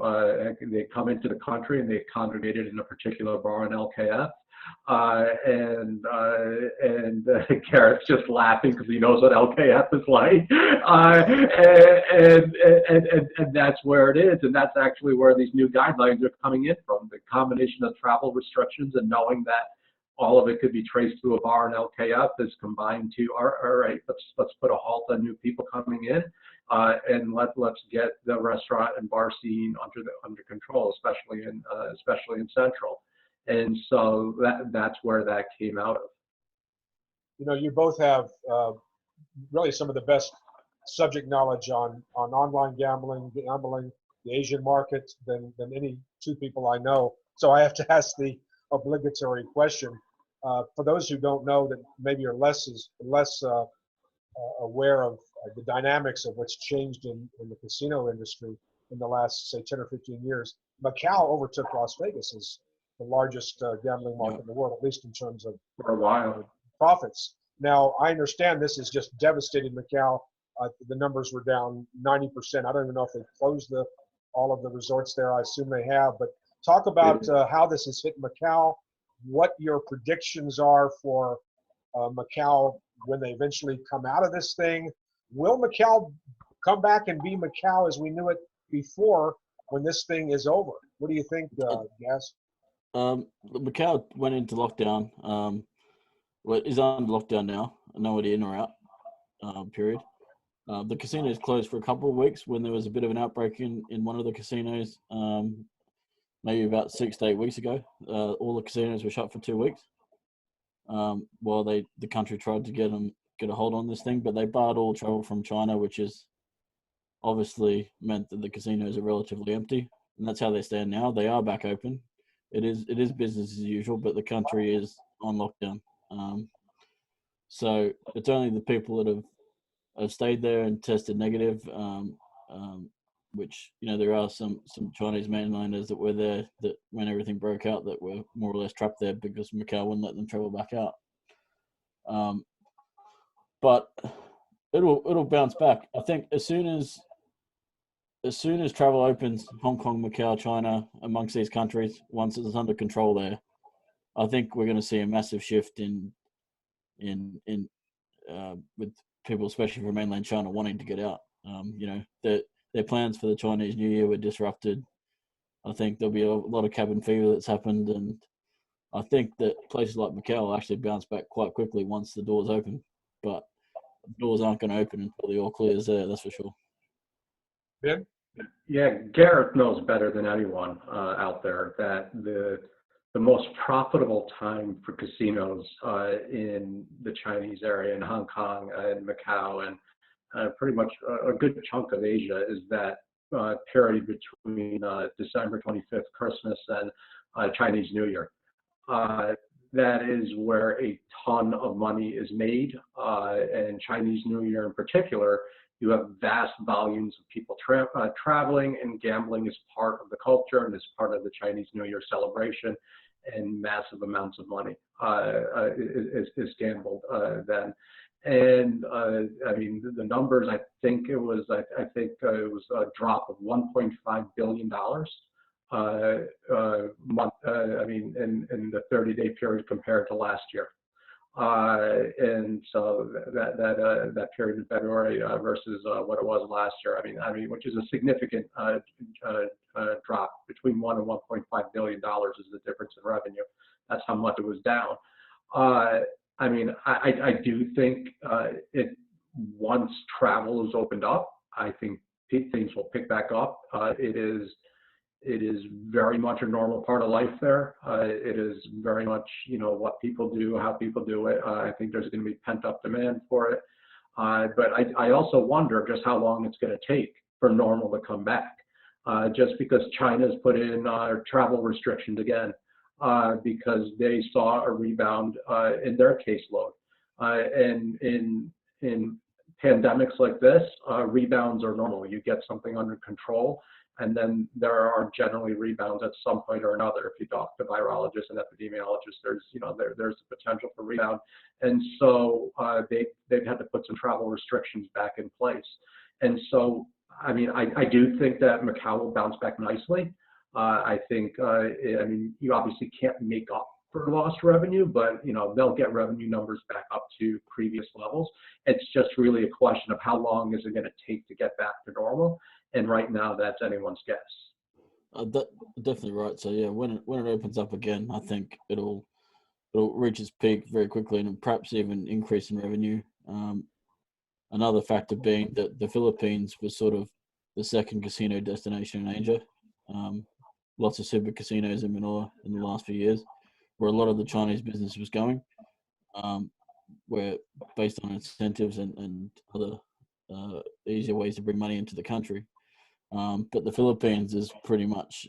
they come into the country and they congregated in a particular bar in LKF. Garrett's just laughing because he knows what LKF is like, and that's where it is, and that's actually where these new guidelines are coming in from. The combination of travel restrictions and knowing that all of it could be traced to a bar in LKF is combined to, all right, let's put a halt on new people coming in, and let's get the restaurant and bar scene under control, especially in Central. And so that's where that came out of. You know, you both have really some of the best subject knowledge on online gambling, the Asian market than any two people I know. So I have to ask the obligatory question. For those who don't know, that maybe are less aware of the dynamics of what's changed in the casino industry in the last, say, 10 or 15 years, Macau overtook Las Vegas as the largest gambling market in the world, at least in terms of for a while profits. Now, I understand this is just devastated Macau. The numbers were down 90%. I don't even know if they closed all of the resorts there. I assume they have. But talk about how this has hit Macau, what your predictions are for Macau when they eventually come out of this thing. Will Macau come back and be Macau as we knew it before when this thing is over? What do you think, Gas? Macau went into lockdown. Well, is under lockdown now. Nobody in or out. Period. The casinos closed for a couple of weeks when there was a bit of an outbreak in one of the casinos. Maybe about 6 to 8 weeks ago. All the casinos were shut for 2 weeks. While the country tried to get a hold on this thing, but they barred all travel from China, which is obviously meant that the casinos are relatively empty, and that's how they stand now. They are back open. It is business as usual, but the country is on lockdown. So it's only the people that have stayed there and tested negative, which, you know, there are some Chinese mainlanders that were there that when everything broke out that were more or less trapped there because Macau wouldn't let them travel back out. But it'll bounce back. I think as soon as travel opens, Hong Kong, Macau, China, amongst these countries, once it's under control there, I think we're going to see a massive shift in with people, especially from mainland China, wanting to get out. You know, their plans for the Chinese New Year were disrupted. I think there'll be a lot of cabin fever that's happened, and I think that places like Macau will actually bounce back quite quickly once the doors open. But the doors aren't going to open until the all clear is there, that's for sure. Ben? Yeah, Gareth knows better than anyone out there that the most profitable time for casinos in the Chinese area, in Hong Kong and Macau, and pretty much a good chunk of Asia, is that period between December 25th, Christmas, and Chinese New Year. That is where a ton of money is made, and Chinese New Year in particular, you have vast volumes of people traveling, and gambling is part of the culture and is part of the Chinese New Year celebration, and massive amounts of money is gambled then. And I mean, the numbers, I think it was a drop of $1.5 billion month. I mean, in the 30-day period compared to last year. And so that period in February versus what it was last year. I mean, which is a significant drop. Between $1 and $1.5 billion is the difference in revenue. That's how much it was down. I mean, I do think once travel is opened up, I think things will pick back up. It is very much a normal part of life there. It is very much, you know, what people do, how people do it. I think there's going to be pent-up demand for it. But I also wonder just how long it's going to take for normal to come back. Just because China's put in travel restrictions again, because they saw a rebound in their caseload. And in pandemics like this, rebounds are normal. You get something under control, and then there are generally rebounds at some point or another. If you talk to virologists and epidemiologists, there's there's the potential for rebound, and so they've had to put some travel restrictions back in place. And so, I mean, I do think that Macau will bounce back nicely. I think, I mean, you obviously can't make up for lost revenue, but they'll get revenue numbers back up to previous levels. It's just really a question of how long is it going to take to get back to normal. And right now, that's anyone's guess. Definitely right. So yeah, when it opens up again, I think it'll reach its peak very quickly and perhaps even increase in revenue. Another factor being that the Philippines was sort of the second casino destination in Asia. Lots of super casinos in Manila in the last few years, where a lot of the Chinese business was going, where based on incentives and other easier ways to bring money into the country. But the Philippines is pretty much,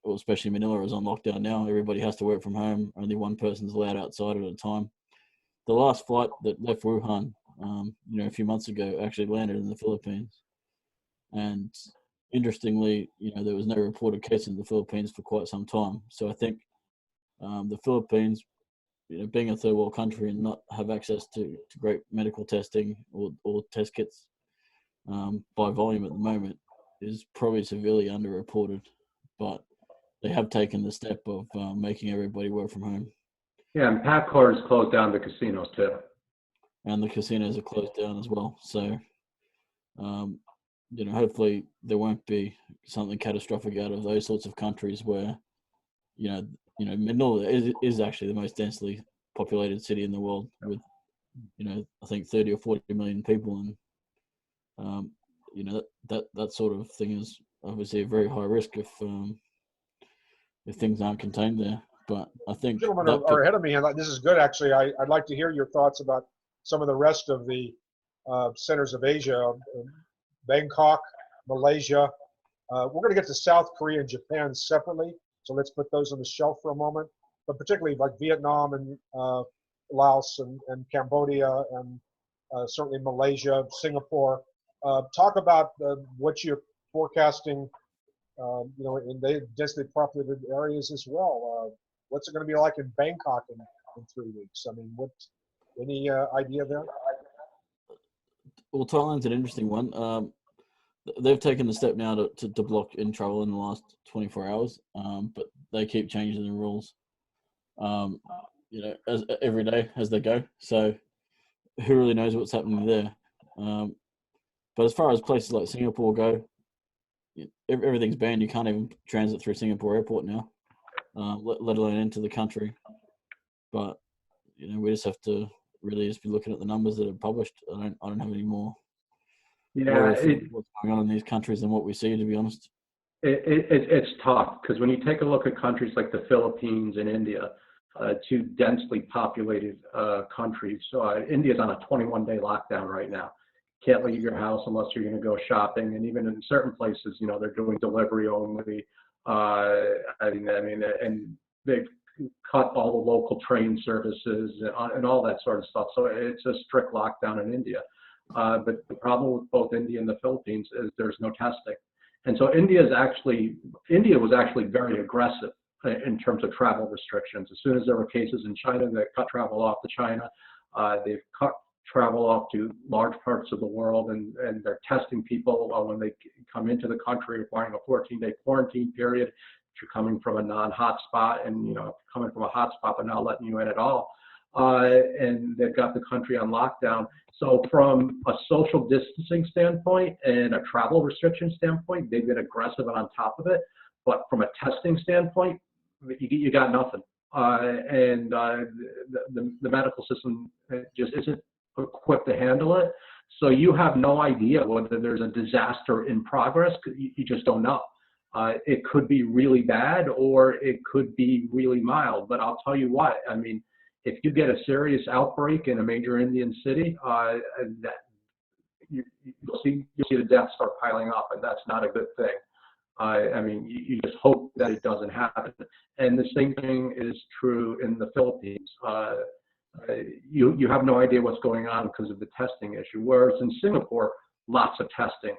or especially Manila, is on lockdown now. Everybody has to work from home. Only one person's allowed outside at a time. The last flight that left Wuhan, a few months ago, actually landed in the Philippines. And interestingly, there was no reported case in the Philippines for quite some time. So I think the Philippines, being a third world country and not have access to great medical testing or test kits by volume at the moment, is probably severely underreported. But they have taken the step of making everybody work from home. Yeah, and PACCAR has closed down the casinos too. And the casinos are closed down as well. So, hopefully there won't be something catastrophic out of those sorts of countries where, Manila is actually the most densely populated city in the world with, I think 30 or 40 million people. And, that sort of thing is obviously a very high risk if things aren't contained there. But I think gentlemen are ahead of me, and this is good. Actually, I'd like to hear your thoughts about some of the rest of the centers of Asia, Bangkok, Malaysia. We're going to get to South Korea and Japan separately, so let's put those on the shelf for a moment. But particularly like Vietnam and Laos and Cambodia and certainly Malaysia, Singapore. Talk about what you're forecasting, in the densely populated areas as well. What's it going to be like in Bangkok in 3 weeks? I mean, any idea there? Well, Thailand's an interesting one. They've taken the step now to block in travel in the last 24 hours, but they keep changing the rules, as every day as they go. So who really knows what's happening there? But as far as places like Singapore go, everything's banned. You can't even transit through Singapore airport now, let alone into the country. But we just have to really just be looking at the numbers that are published. I don't have any more. Yeah, what's going on in these countries than what we see, to be honest. It's tough because when you take a look at countries like the Philippines and India, two densely populated countries. So India's on a 21-day lockdown right now. Can't leave your house unless you're going to go shopping, and even in certain places, they're doing delivery only. And they've cut all the local train services and all that sort of stuff. So it's a strict lockdown in India. But the problem with both India and the Philippines is there's no testing. And so India was actually very aggressive in terms of travel restrictions. As soon as there were cases in China, they cut travel off to China. They've cut travel off to large parts of the world, and they're testing people when they come into the country, requiring a 14-day quarantine period if you're coming from a non-hotspot, and coming from a hotspot but not letting you in at all. And they've got the country on lockdown. So from a social distancing standpoint and a travel restriction standpoint, they've been aggressive and on top of it. But from a testing standpoint, you got nothing. The medical system just isn't equipped to handle it. So you have no idea whether there's a disaster in progress. You just don't know. It could be really bad or it could be really mild. But I'll tell you what, I mean, if you get a serious outbreak in a major Indian city, you'll see the deaths start piling up, and that's not a good thing. I mean, you just hope that it doesn't happen. And the same thing is true in the Philippines. you have no idea what's going on because of the testing issue. Whereas in Singapore, lots of testing.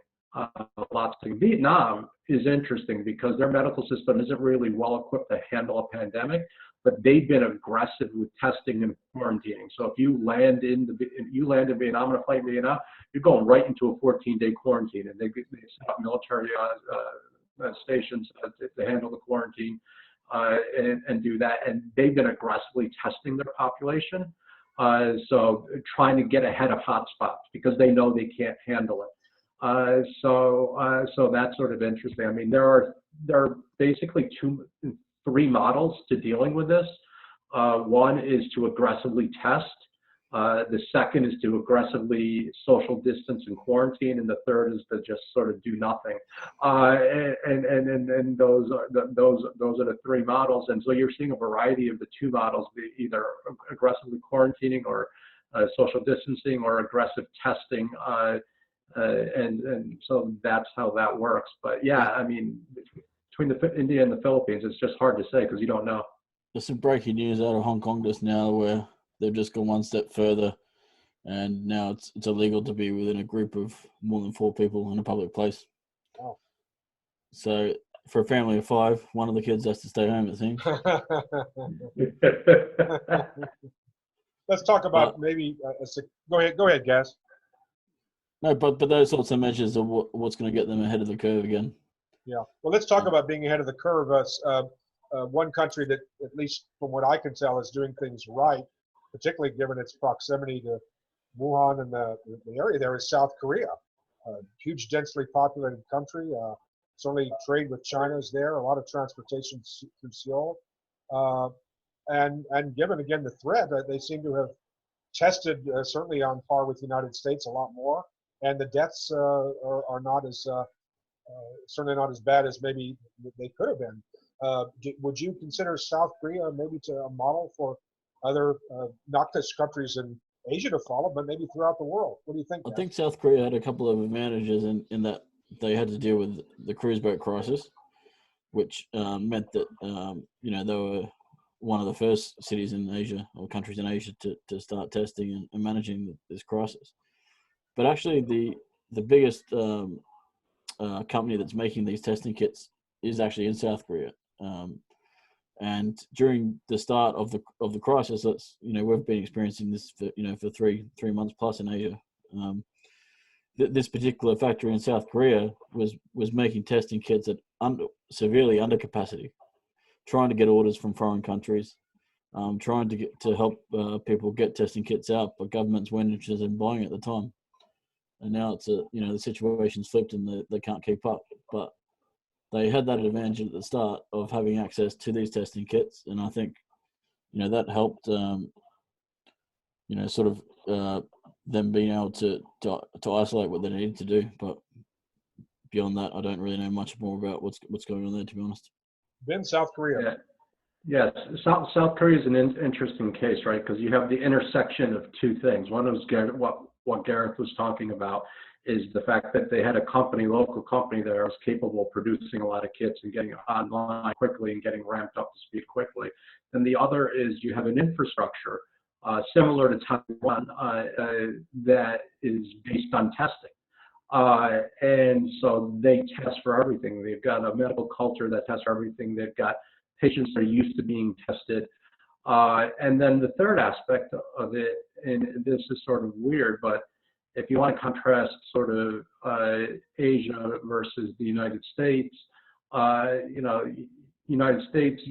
Lots of Vietnam is interesting because their medical system isn't really well equipped to handle a pandemic, but they've been aggressive with testing and quarantining. So if you land in Vietnam on a flight in Vietnam, you're going right into a 14-day quarantine, and they set up military stations to handle the quarantine and do that. And they've been aggressively testing their population, so trying to get ahead of hotspots because they know they can't handle it. So that's sort of interesting. I mean, there are basically three models to dealing with this. One is to aggressively test. The second is to aggressively social distance and quarantine, and the third is to just sort of do nothing. And those are the three models. And so you're seeing a variety of the two models, either aggressively quarantining or social distancing or aggressive testing. And so that's how that works. But yeah, I mean, between India and the Philippines, it's just hard to say because you don't know. There's some breaking news out of Hong Kong just now where they've just gone one step further, and now it's illegal to be within a group of more than 4 people in a public place. Oh. So for a family of 5, one of the kids has to stay home, it seems. Let's talk about maybe. Go ahead, Gaz. No, but those sorts of measures are what's going to get them ahead of the curve again. Yeah. Well, let's talk about being ahead of the curve. One country that, at least from what I can tell, is doing things right, particularly given its proximity to Wuhan and the area there, is South Korea. A huge, densely populated country. Certainly trade with China is there. A lot of transportation through Seoul. And given, again, the threat, they seem to have tested certainly on par with the United States a lot more. And the deaths are not as certainly not as bad as maybe they could have been. Would you consider South Korea maybe a model for other not just countries in Asia to follow, but maybe throughout the world? What do you think? I think South Korea had a couple of advantages in that they had to deal with the cruise boat crisis, which meant that they were one of the first cities in Asia or countries in Asia to start testing and managing this crisis. But actually, the biggest company that's making these testing kits is actually in South Korea. And during the start of the crisis, we've been experiencing this for 3 months plus in Asia. This particular factory in South Korea was making testing kits at severely under capacity, trying to get orders from foreign countries, trying to help people get testing kits out, but governments weren't interested in buying at the time. And now it's the situation's flipped and they can't keep up. But they had that advantage at the start of having access to these testing kits, and I think that helped sort of them being able to isolate what they needed to do. But beyond that, I don't really know much more about what's going on there, to be honest. VIN, South Korea. Yes, South Korea is an interesting case, right? Because you have the intersection of two things. One was what Gareth was talking about is the fact that they had a local company there was capable of producing a lot of kits and getting online quickly and getting ramped up to speed quickly. And the other is you have an infrastructure similar to Taiwan that is based on testing. And so they test for everything. They've got a medical culture that tests for everything. They've got patients that are used to being tested. And then the third aspect of it, and this is sort of weird, but if you want to contrast sort of Asia versus the United States, United States,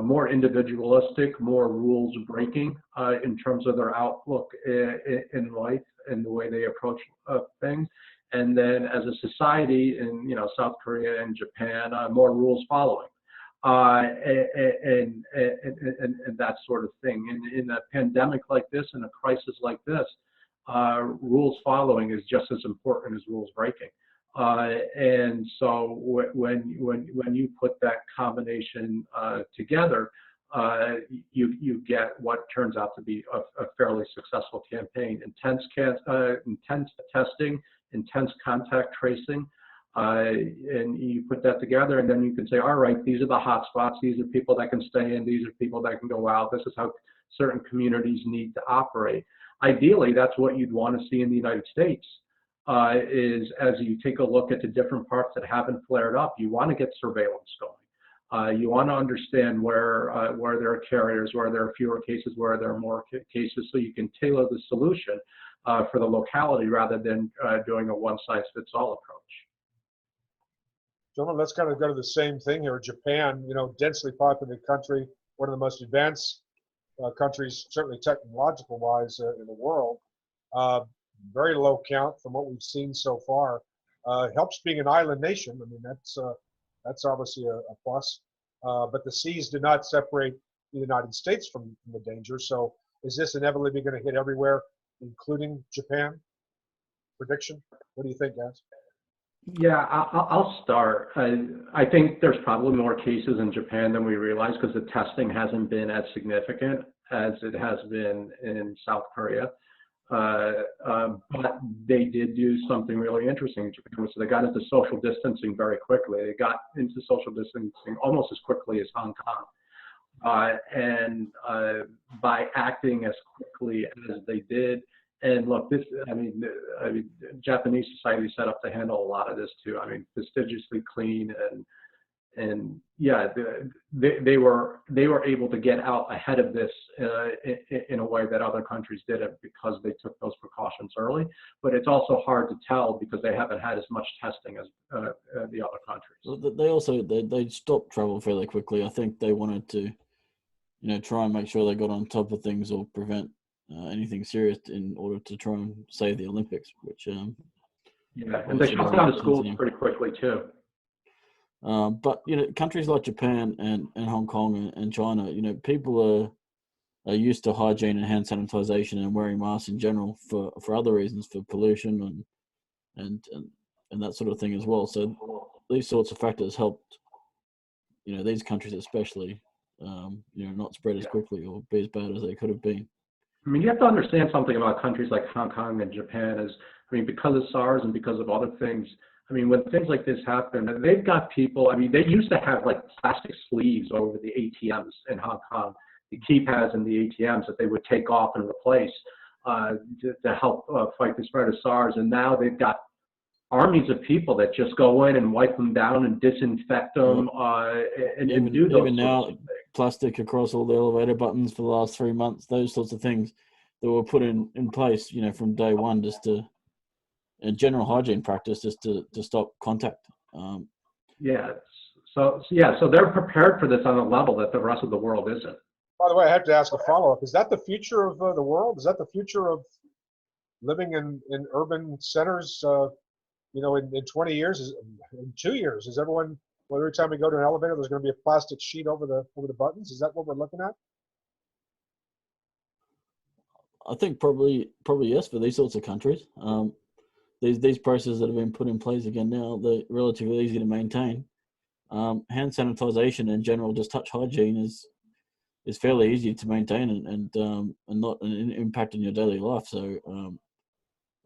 more individualistic, more rules breaking in terms of their outlook in life and the way they approach things. And then as a society in South Korea and Japan, more rules following. And that sort of thing. In a pandemic like this, in a crisis like this, rules following is just as important as rules breaking. And so when you put that combination together, you get what turns out to be a fairly successful campaign. Intense testing, intense contact tracing. And you put that together, and then you can say, all right, these are the hot spots. These are people that can stay in. These are people that can go out. This is how certain communities need to operate. Ideally, that's what you'd want to see in the United States. Is as you take a look at the different parts that haven't flared up, you want to get surveillance going. You want to understand where there are carriers, where there are fewer cases, where there are more cases, so you can tailor the solution for the locality rather than doing a one-size-fits-all approach. Gentlemen, let's kind of go to the same thing here. Japan, densely populated country, one of the most advanced countries, certainly technological-wise, in the world. Very low count from what we've seen so far. Helps being an island nation. I mean, that's obviously a plus. But the seas do not separate the United States from the danger. So is this inevitably going to hit everywhere, including Japan? Prediction? What do you think, guys? Yeah, I'll start. I think there's probably more cases in Japan than we realize because the testing hasn't been as significant as it has been in South Korea. But they did do something really interesting in Japan. So they got into social distancing very quickly. They got into social distancing almost as quickly as Hong Kong. And by acting as quickly as they did, and look, I mean, Japanese society is set up to handle a lot of this too. I mean, fastidiously clean and yeah, they were able to get out ahead of this in a way that other countries didn't because they took those precautions early. But it's also hard to tell because they haven't had as much testing as the otother countries. Well, they stopped travel fairly quickly. I think they wanted to, try and make sure they got on top of things or prevent anything serious in order to try and save the Olympics. Which yeah, and they shut down the schools pretty quickly too. But countries like Japan and Hong Kong and China, people are used to hygiene and hand sanitization and wearing masks in general for other reasons, for pollution and that sort of thing as well. So these sorts of factors helped, these countries especially, not spread as quickly or be as bad as they could have been. I mean, you have to understand something about countries like Hong Kong and Japan because of SARS and because of other things. I mean, when things like this happen, they've got people, they used to have like plastic sleeves over the ATMs in Hong Kong, the keypads in the ATMs that they would take off and replace to help fight the spread of SARS. And now they've got armies of people that just go in and wipe them down and disinfect them and do those even now, plastic across all the elevator buttons for the last 3 months, those sorts of things that were put in place, from day one, just to a general hygiene practice, just to stop contact. So they're prepared for this on a level that the rest of the world isn't. By the way, I have to ask a follow-up. Is that the future of the world? Is that the future of living in urban centers? In 20 years, in 2 years, is everyone? Well, every time we go to an elevator, there's going to be a plastic sheet over the buttons. Is that what we're looking at? I think probably yes for these sorts of countries. These processes that have been put in place again now, they're relatively easy to maintain. Hand sanitization in general, just touch hygiene is fairly easy to maintain and not an impact on your daily life. So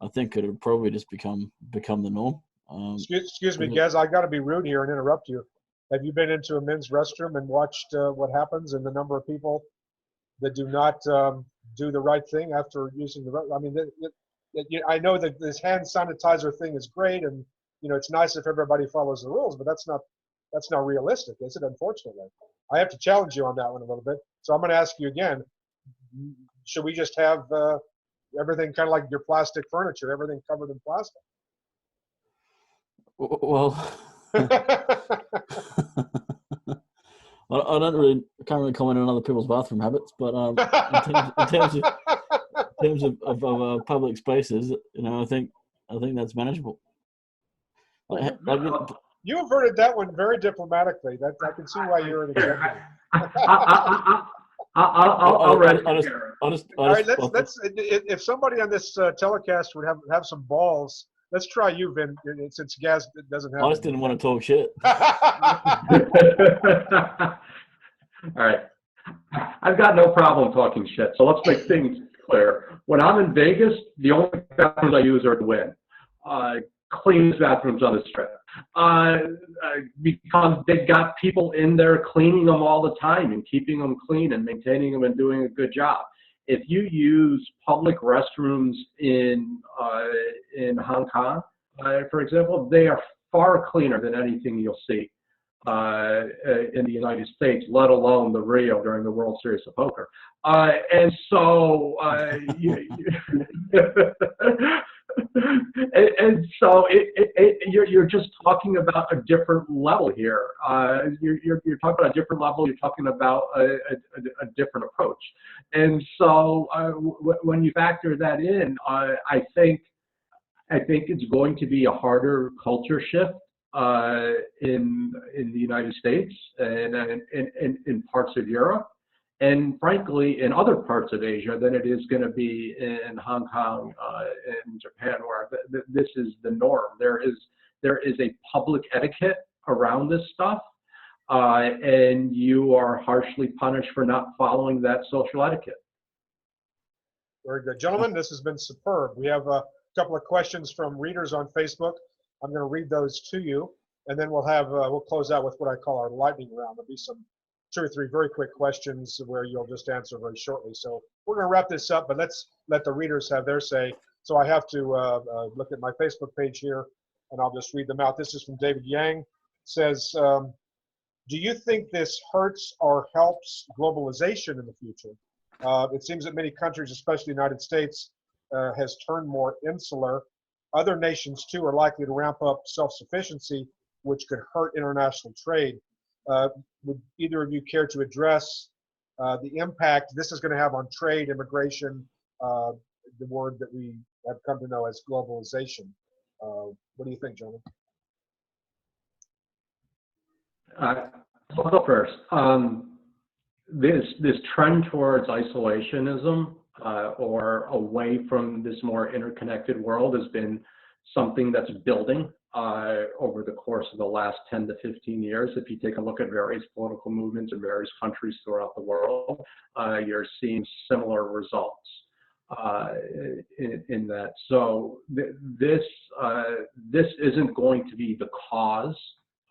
I think it would probably just become the norm. Excuse me, Gaz, I got to be rude here and interrupt you. Have you been into a men's restroom and watched what happens and the number of people that do not do the right thing after using the? I know that this hand sanitizer thing is great, and it's nice if everybody follows the rules, but that's not realistic, is it? Unfortunately, I have to challenge you on that one a little bit. So I'm going to ask you again: should we just have everything kind of like your plastic furniture, everything covered in plastic? Well, I can't really comment on other people's bathroom habits, but in terms of public spaces, I think that's manageable. You averted that one very diplomatically. That I can see why you're an executive. I'll All right, let's. If somebody on this telecast would have some balls, let's try you, Vin, since Gaz doesn't have. I just didn't want to talk shit. All right, I've got no problem talking shit. So let's make things clear. When I'm in Vegas, the only bathrooms I use are to win. cleanest bathrooms on the strip. Because they've got people in there cleaning them all the time and keeping them clean and maintaining them and doing a good job. If you use public restrooms in Hong Kong, for example, they are far cleaner than anything you'll see in the United States, let alone the Rio during the World Series of Poker. And so, you're just talking about a different level here. You're talking about a different level. You're talking about a different approach. And so, when you factor that in, I think it's going to be a harder culture shift in the United States and in parts of Europe, and frankly in other parts of Asia than it is going to be in Hong Kong and Japan, where this is the norm. There is a public etiquette around this stuff, and you are harshly punished for not following that social etiquette. Very good. Gentlemen, this has been superb. We have a couple of questions from readers on Facebook. I'm going to read those to you, and then we'll close out with what I call our lightning round. There'll be some 2 or 3 very quick questions where you'll just answer very shortly. So we're going to wrap this up, but let's let the readers have their say. So I have to look at my Facebook page here, and I'll just read them out. This is from David Yang. It says, do you think this hurts or helps globalization in the future? It seems that many countries, especially the United States, has turned more insular. Other nations, too, are likely to ramp up self-sufficiency, which could hurt international trade. Would either of you care to address the impact this is going to have on trade, immigration, the word that we have come to know as globalization? What do you think, gentlemen? I'll go first. This trend towards isolationism or away from this more interconnected world has been something that's building over the course of the last 10 to 15 years. If you take a look at various political movements in various countries throughout the world, you're seeing similar results in that. So this isn't going to be the cause,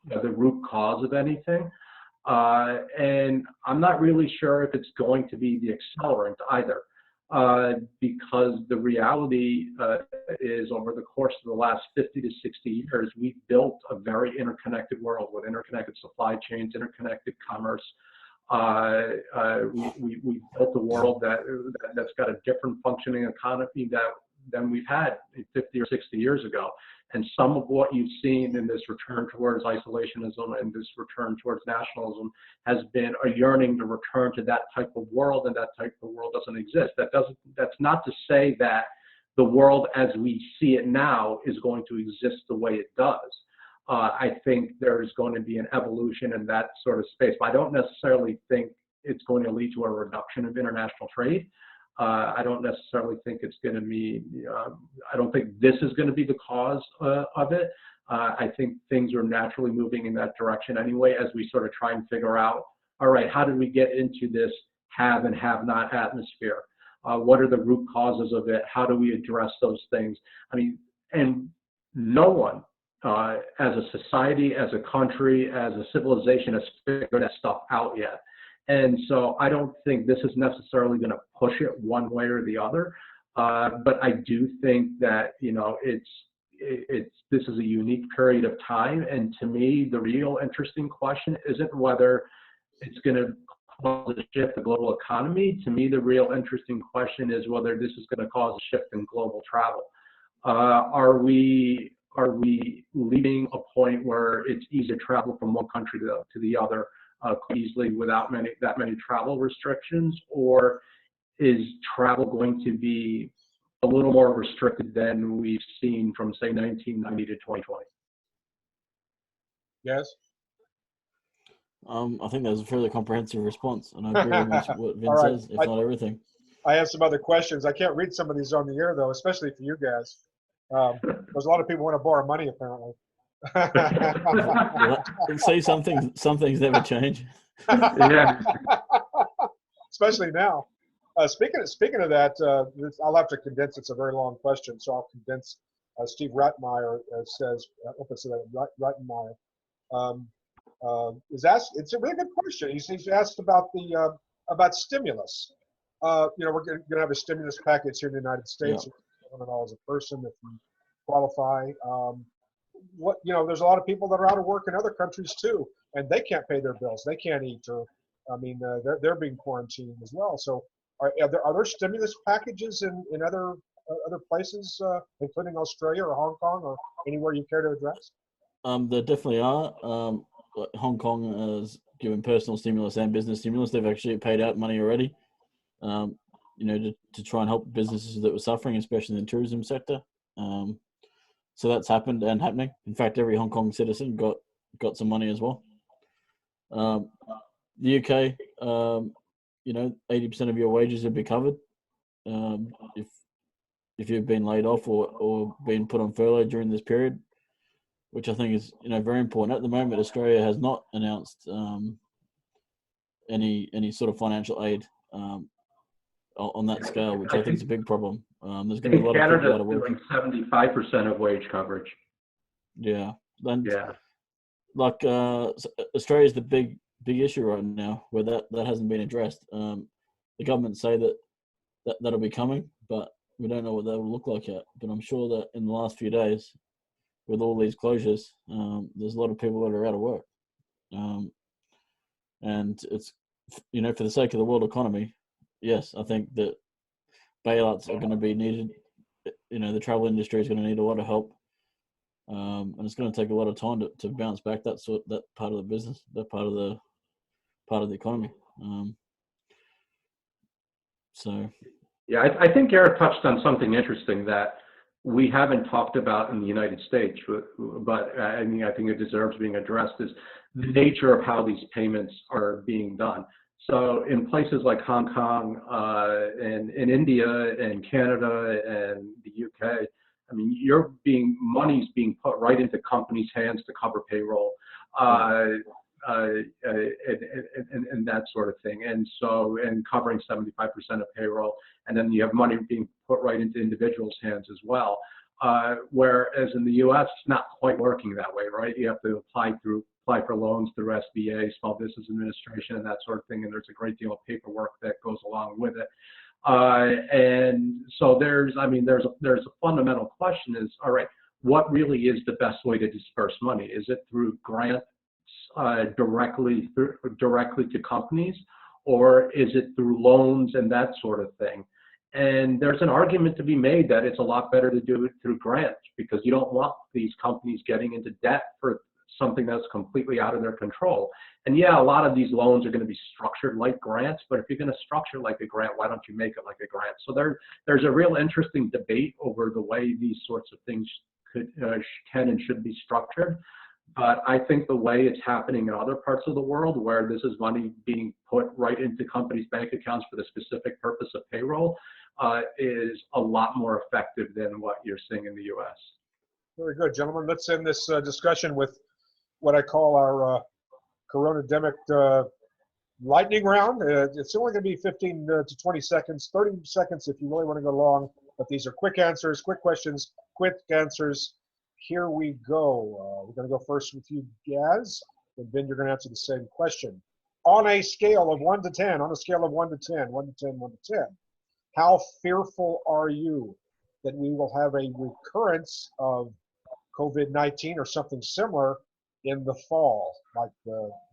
the root cause of anything. And I'm not really sure if it's going to be the accelerant either, because the reality is over the course of the last 50 to 60 years, we've built a very interconnected world with interconnected supply chains, interconnected commerce. We built a world that's got a different functioning economy than we've had 50 or 60 years ago. And some of what you've seen in this return towards isolationism and this return towards nationalism has been a yearning to return to that type of world, and that type of world doesn't exist. That's not to say that the world as we see it now is going to exist the way it does. I think there's going to be an evolution in that sort of space, but I don't necessarily think it's going to lead to a reduction of international trade. I don't necessarily think it's going to be, I don't think this is going to be the cause of it. I think things are naturally moving in that direction anyway, as we sort of try and figure out, all right, how did we get into this have and have not atmosphere? What are the root causes of it? How do we address those things? I mean, and no one as a society, as a country, as a civilization has figured that stuff out yet. And so I don't think this is necessarily going to push it one way or the other. But I do think that, you know, this is a unique period of time. And to me, the real interesting question isn't whether it's going to cause a shift in the global economy. To me, the real interesting question is whether this is going to cause a shift in global travel. Are we leaving a point where it's easy to travel from one country to the other easily without that many travel restrictions, or is travel going to be a little more restricted than we've seen from, say, 1990 to 2020? Yes. I think that was a fairly comprehensive response, and I agree with much what Vin Right. says, if not everything. I have some other questions. I can't read some of these on the air, though, especially for you guys. There's a lot of people want to borrow money, apparently. Well, see, some things never change. Yeah. Especially now. Speaking of that, I'll have to condense. It's a very long question, so I'll condense Steve Ratmeyer says, opens that Ratmeyer, is asked. It's a really good question. He's asked about the about stimulus. We're going to have a stimulus package here in the United States, $100 a person if you qualify. There's a lot of people that are out of work in other countries too, and they can't pay their bills. They can't eat, or they're being quarantined as well. So, are there stimulus packages in other places, including Australia or Hong Kong or anywhere you care to address? There definitely are. Hong Kong has given personal stimulus and business stimulus. They've actually paid out money already, to try and help businesses that were suffering, especially in the tourism sector. So that's happened and happening. In fact, every Hong Kong citizen got some money as well. The UK, 80% of your wages would be covered if you've been laid off or been put on furlough during this period, which I think is very important. At the moment, Australia has not announced any sort of financial aid on that scale, which I think is a big problem. There's going to be a lot of people out of work. Canada's doing 75% of wage coverage. Yeah. And yeah. Like Australia is the big issue right now, where that hasn't been addressed. The government say that'll be coming, but we don't know what that will look like yet. But I'm sure that in the last few days, with all these closures, there's a lot of people that are out of work. And it's, for the sake of the world economy, yes, I think that bailouts are going to be needed. The travel industry is going to need a lot of help. And it's going to take a lot of time to bounce back that part of the business, that part of the economy. Yeah, I think Gareth touched on something interesting that we haven't talked about in the United States, but I think it deserves being addressed, is the nature of how these payments are being done. So in places like Hong Kong and in India and Canada and the UK, money's being put right into companies' hands to cover payroll and that sort of thing. And covering 75% of payroll, and then you have money being put right into individuals' hands as well. Whereas in the US, it's not quite working that way, right? You have to apply for loans through SBA, Small Business Administration, and that sort of thing. And there's a great deal of paperwork that goes along with it. And so there's a fundamental question is, all right, what really is the best way to disperse money? Is it through grants directly to companies, or is it through loans and that sort of thing? And there's an argument to be made that it's a lot better to do it through grants, because you don't want these companies getting into debt for something that's completely out of their control. And yeah, a lot of these loans are going to be structured like grants, but if you're going to structure like a grant, why don't you make it like a grant? So there's a real interesting debate over the way these sorts of things can and should be structured. But I think the way it's happening in other parts of the world, where this is money being put right into companies' bank accounts for the specific purpose of payroll, is a lot more effective than what you're seeing in the U.S. Very good, gentlemen. Let's end this discussion with what I call our coronademic lightning round. It's only going to be 15 to 20 seconds, 30 seconds if you really want to go long. But these are quick answers, quick questions, quick answers. Here we go. We're going to go first with you, Gaz, and then you're going to answer the same question. On a scale of 1 to 10, 1 to 10, 1 to 10, 1 to 10, how fearful are you that we will have a recurrence of COVID-19 or something similar in the fall, like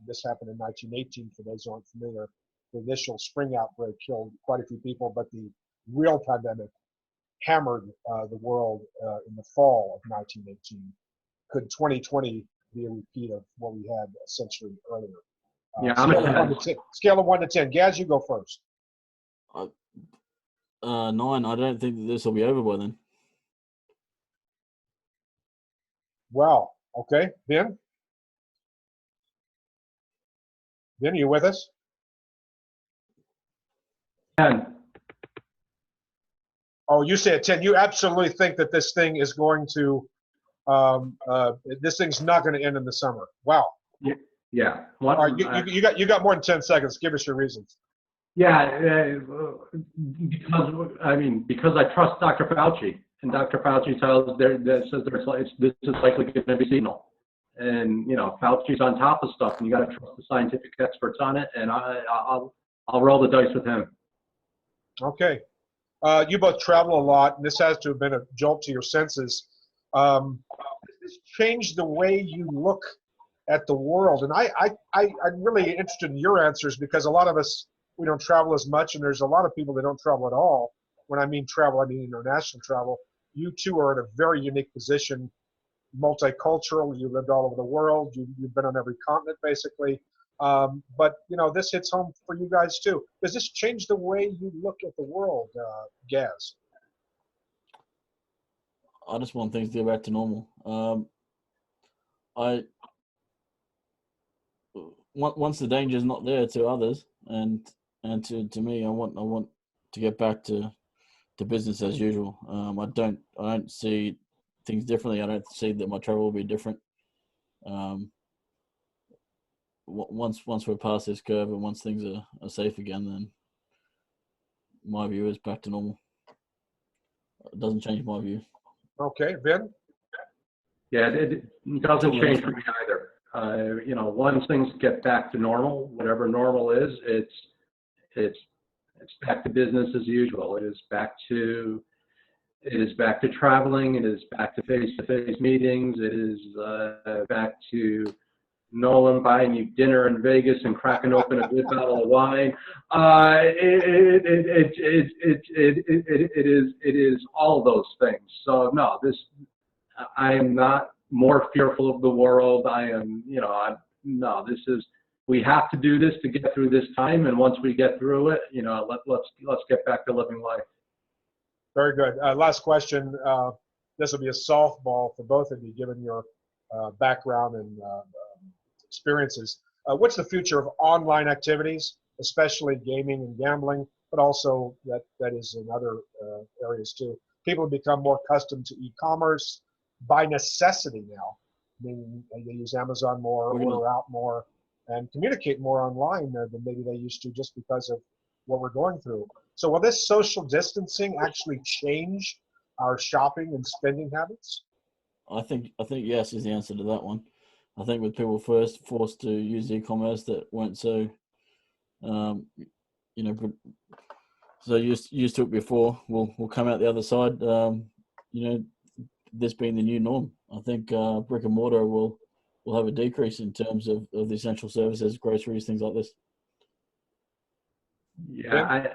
this happened in 1918, for those who aren't familiar? The initial spring outbreak killed quite a few people, but the real pandemic hammered the world in the fall of 1918. Could 2020 be a repeat of what we had a century earlier? Scale of 1 to 10. Gaz, you go first. 9. I don't think that this will be over by then. Wow. Okay. Ben? Ben, are you with us? 10. Oh, you say a 10. You absolutely think that this thing is going to, this thing's not going to end in the summer. Wow. Yeah. All right, you got more than 10 seconds. Give us your reasons. Yeah, because I trust Dr. Fauci, and Dr. Fauci tells there that says this is likely going to be seasonal. And Fauci's on top of stuff, and you got to trust the scientific experts on it. And I'll roll the dice with him. Okay. You both travel a lot, and this has to have been a jolt to your senses. Has this changed the way you look at the world? And I'm really interested in your answers, because a lot of us, we don't travel as much, and there's a lot of people that don't travel at all. When I mean travel, I mean international travel. You two are in a very unique position, multicultural. You lived all over the world. You've been on every continent, basically. But this hits home for you guys too. Does this change the way you look at the world, Gaz? I just want things to go back to normal. Once the danger is not there to others and to me, I want to get back to business as usual. I don't see things differently. I don't see that my travel will be different. Once we're past this curve and once things are safe again, then my view is back to normal. It doesn't change my view. Okay, Vin? Yeah, it doesn't change for me either. Once things get back to normal, whatever normal is, it's back to business as usual. It is back to traveling. It is back to face-to-face meetings. It is back to Nolan buying you dinner in Vegas and cracking open a good bottle of wine. It is all those things. So no, I am not more fearful of the world. We have to do this to get through this time, and once we get through it, let's get back to living life. Very good. Last question. This will be a softball for both of you, given your background and experiences. What's the future of online activities, especially gaming and gambling, but also that is in other areas too? People have become more accustomed to e-commerce by necessity now. I mean, they use Amazon more, order out more, and communicate more online than maybe they used to, just because of what we're going through. So will this social distancing actually change our shopping and spending habits? I think yes is the answer to that one. I think with people first forced to use e-commerce that weren't so, so used to it before, will come out the other side. This being the new norm, I think brick and mortar will have a decrease in terms of the essential services, groceries, things like this. Yeah,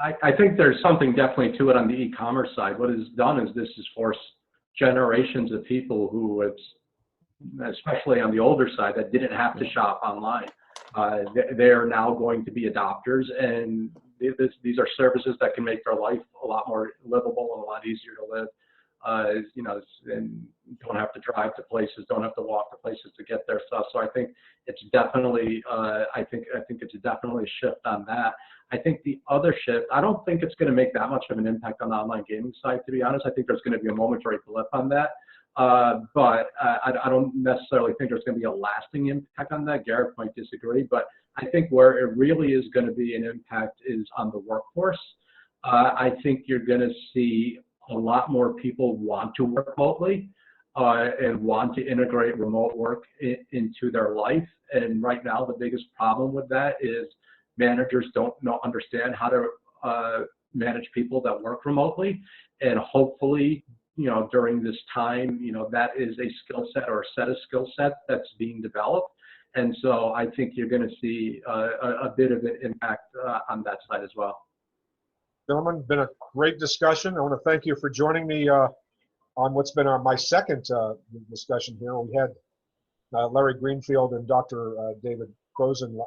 I think there's something definitely to it on the e-commerce side. What it's done is this has forced generations of people who, especially on the older side, that didn't have to shop online. They are now going to be adopters, and these are services that can make their life a lot more livable and a lot easier to live. And don't have to drive to places, don't have to walk to places to get their stuff. So I think it's definitely, I think it's definitely a shift on that. I think the other shift, I don't think it's going to make that much of an impact on the online gaming side, to be honest. I think there's going to be a momentary blip on that. But I don't necessarily think there's going to be a lasting impact on that. Gareth might disagree, but I think where it really is going to be an impact is on the workforce. I think you're going to see a lot more people want to work remotely and want to integrate remote work into their life. And right now, the biggest problem with that is managers don't understand how to manage people that work remotely. And hopefully, during this time, that is a skill set or a set of skill set that's being developed. And so I think you're going to see a bit of an impact on that side as well. Gentlemen, been a great discussion. I want to thank you for joining me on what's been my second discussion here. We had Larry Greenfield and Dr. David Carlson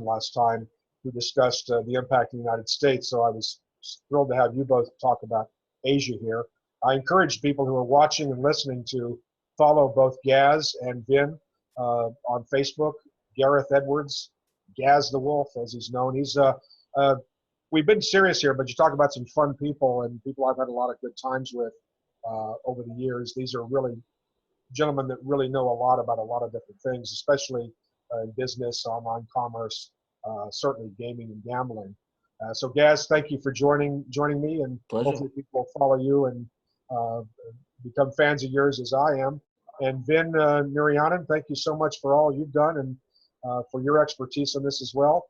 last time, who discussed the impact of the United States. So I was thrilled to have you both talk about Asia here. I encourage people who are watching and listening to follow both Gaz and Vin on Facebook. Gareth Edwards, Gaz the Wolf, as he's known. He's we've been serious here, but you talk about some fun people and people I've had a lot of good times with over the years. These are really gentlemen that really know a lot about a lot of different things, especially in business, online commerce, certainly gaming and gambling. So Gaz, thank you for joining me, and Pleasure. hopefully people will follow you and uh, become fans of yours as I am. And VIN Narayanan, thank you so much for all you've done and for your expertise on this as well.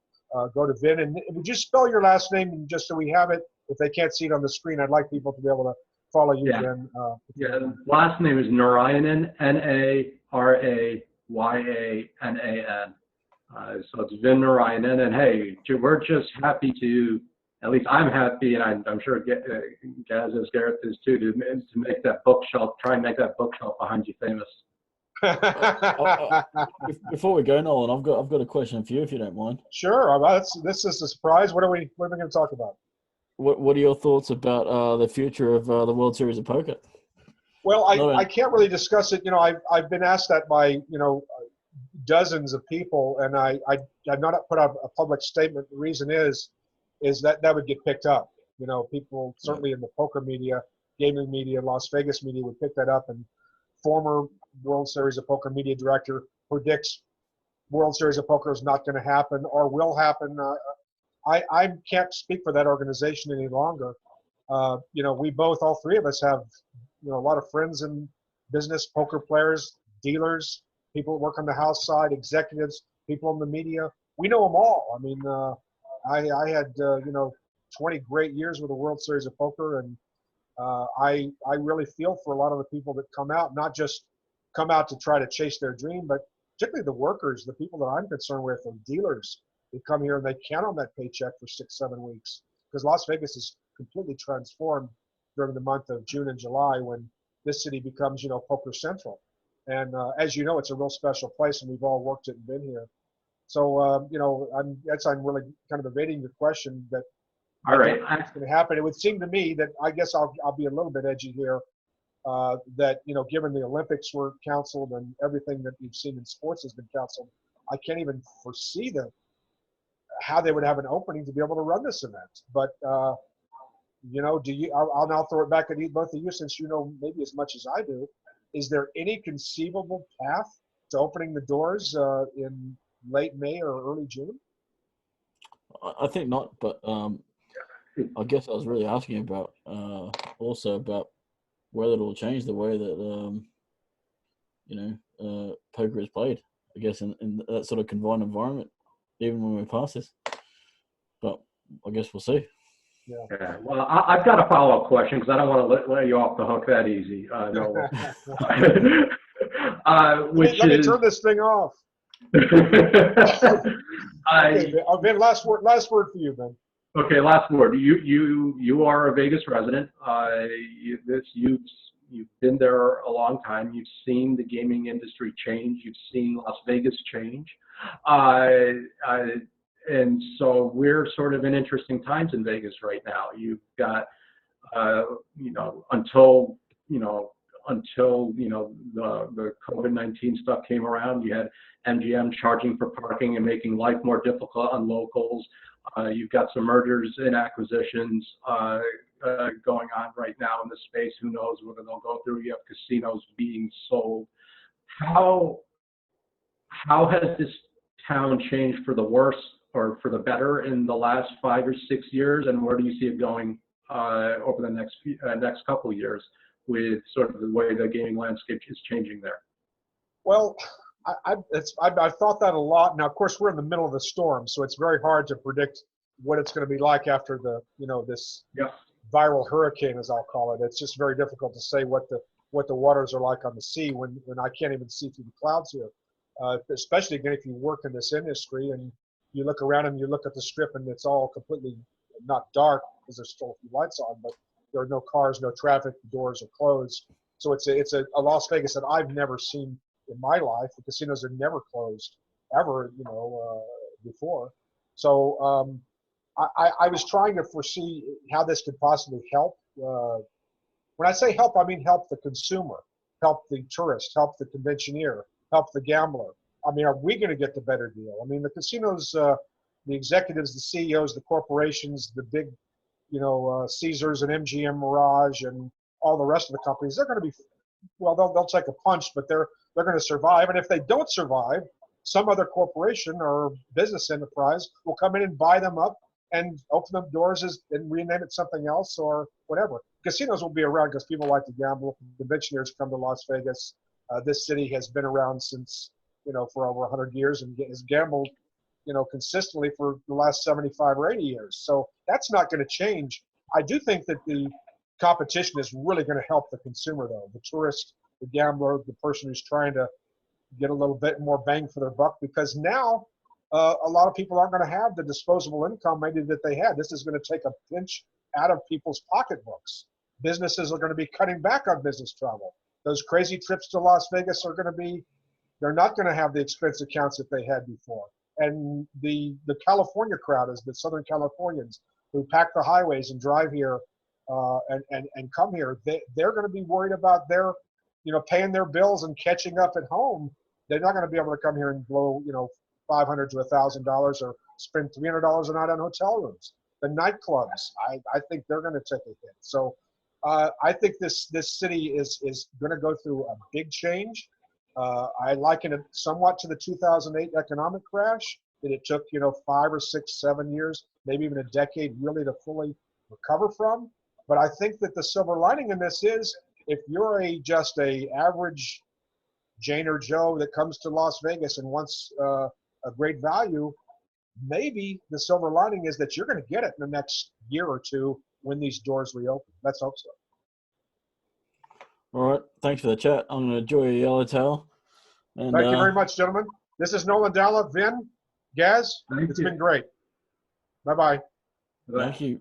Go to VIN, and would you spell your last name just so we have it? If they can't see it on the screen, I'd like people to be able to follow you, Yeah. VIN. Yeah, last name is Narayanan, Narayanan. So it's VIN Narayanan, and hey, we're just happy to, at least I'm happy, and I'm sure Gaz is, Gareth is too, to make that bookshelf, try and make that bookshelf behind you famous. Before we go, Nolan, I've got a question for you, if you don't mind. Sure. This is a surprise. What are we going to talk about? What are your thoughts about the future of the World Series of Poker? Well, I can't really discuss it. You know, I've been asked that by, you know, dozens of people, and I've not put out a public statement. The reason is that would get picked up. You know, people certainly in the poker media, gaming media, Las Vegas media would pick that up, and former World Series of Poker media director predicts World Series of Poker is not going to happen or will happen. I can't speak for that organization any longer. You know, we both, all three of us, have, you know, a lot of friends in business, poker players, dealers, people that work on the house side, executives, people in the media. We know them all. I mean, I had, you know, 20 great years with the World Series of Poker, and I really feel for a lot of the people that come out, not just come out to try to chase their dream, but particularly the workers, the people that I'm concerned with, and dealers that come here and they count on that paycheck for 6-7 weeks, because Las Vegas is completely transformed during the month of June and July when this city becomes, you know, poker central. And as you know, it's a real special place, and we've all worked it and been here. So, you know, I'm really kind of evading your question that All right. it's going to happen. It would seem to me that, I guess I'll be a little bit edgy here, that, you know, given the Olympics were canceled and everything that you've seen in sports has been canceled, I can't even foresee how they would have an opening to be able to run this event. But, you know, I'll now throw it back at both of you, since you know maybe as much as I do. Is there any conceivable path to opening the doors in late May or early June? I think not, but I guess I was really asking about also about whether it will change the way that you know, poker is played. I guess in that sort of confined environment, even when we pass this. But I guess we'll see. Yeah. Well, I've got a follow-up question, because I don't want to let you off the hook that easy. No. Let me turn this thing off. Okay, Ben, last word for you, Ben. Okay, last word. You are a Vegas resident. You've been there a long time. You've seen the gaming industry change. You've seen Las Vegas change. And so we're sort of in interesting times in Vegas right now. You've got, you know, until the COVID-19 stuff came around, you had MGM charging for parking and making life more difficult on locals. You've got some mergers and acquisitions going on right now in the space. Who knows whether they'll go through? You have casinos being sold. How has this town changed for the worse or for the better in the last 5 or 6 years, and where do you see it going over the next couple of years with sort of the way the gaming landscape is changing there? Well, I've thought that a lot. Now, of course, we're in the middle of the storm, so it's very hard to predict what it's going to be like after this viral hurricane, as I'll call it. It's just very difficult to say what the waters are like on the sea when I can't even see through the clouds here. Especially again if you work in this industry and you look around and you look at the strip and it's all completely not dark because there's still a few lights on, but there are no cars, no traffic, the doors are closed. So it's a Las Vegas that I've never seen in my life. The casinos are never closed ever, you know, before. So I was trying to foresee how this could possibly help. When I say help, I mean help the consumer, help the tourist, help the conventioneer, help the gambler. I mean, are we going to get the better deal? I mean, the casinos, the executives, the CEOs, the corporations, the big, you know, Caesars and MGM Mirage and all the rest of the companies, they're going to be, well, they'll take a punch, but they're going to survive. And if they don't survive, some other corporation or business enterprise will come in and buy them up and open up doors and rename it something else or whatever. Casinos will be around because people like to gamble. Conventioners come to Las Vegas. This city has been around since, for over 100 years and has gambled, consistently for the last 75 or 80 years. So that's not going to change. I do think that the competition is really going to help the consumer, though, the tourist, the gambler, the person who's trying to get a little bit more bang for their buck, because now a lot of people aren't going to have the disposable income maybe that they had. This is going to take a pinch out of people's pocketbooks. Businesses are going to be cutting back on business travel. Those crazy trips to Las Vegas are going to be, they're not going to have the expense accounts that they had before. And the California crowd is the Southern Californians who pack the highways and drive here and come here. They're going to be worried about their, paying their bills and catching up at home. They're not going to be able to come here and blow, $500 to $1,000 or spend $300 a night on hotel rooms. The nightclubs, I think they're going to take a hit. So I think this city is going to go through a big change. I liken it somewhat to the 2008 economic crash, that it took, 5 or 6, 7 years, maybe even a decade really to fully recover from. But I think that the silver lining in this is, if you're just a average Jane or Joe that comes to Las Vegas and wants a great value, maybe the silver lining is that you're going to get it in the next year or two when these doors reopen. Let's hope so. All right. Thanks for the chat. I'm going to enjoy your yellowtail. And, Thank you very much, gentlemen. This is Nolan Dalla, Vin, Gaz. It's been great. Bye-bye. Thank you.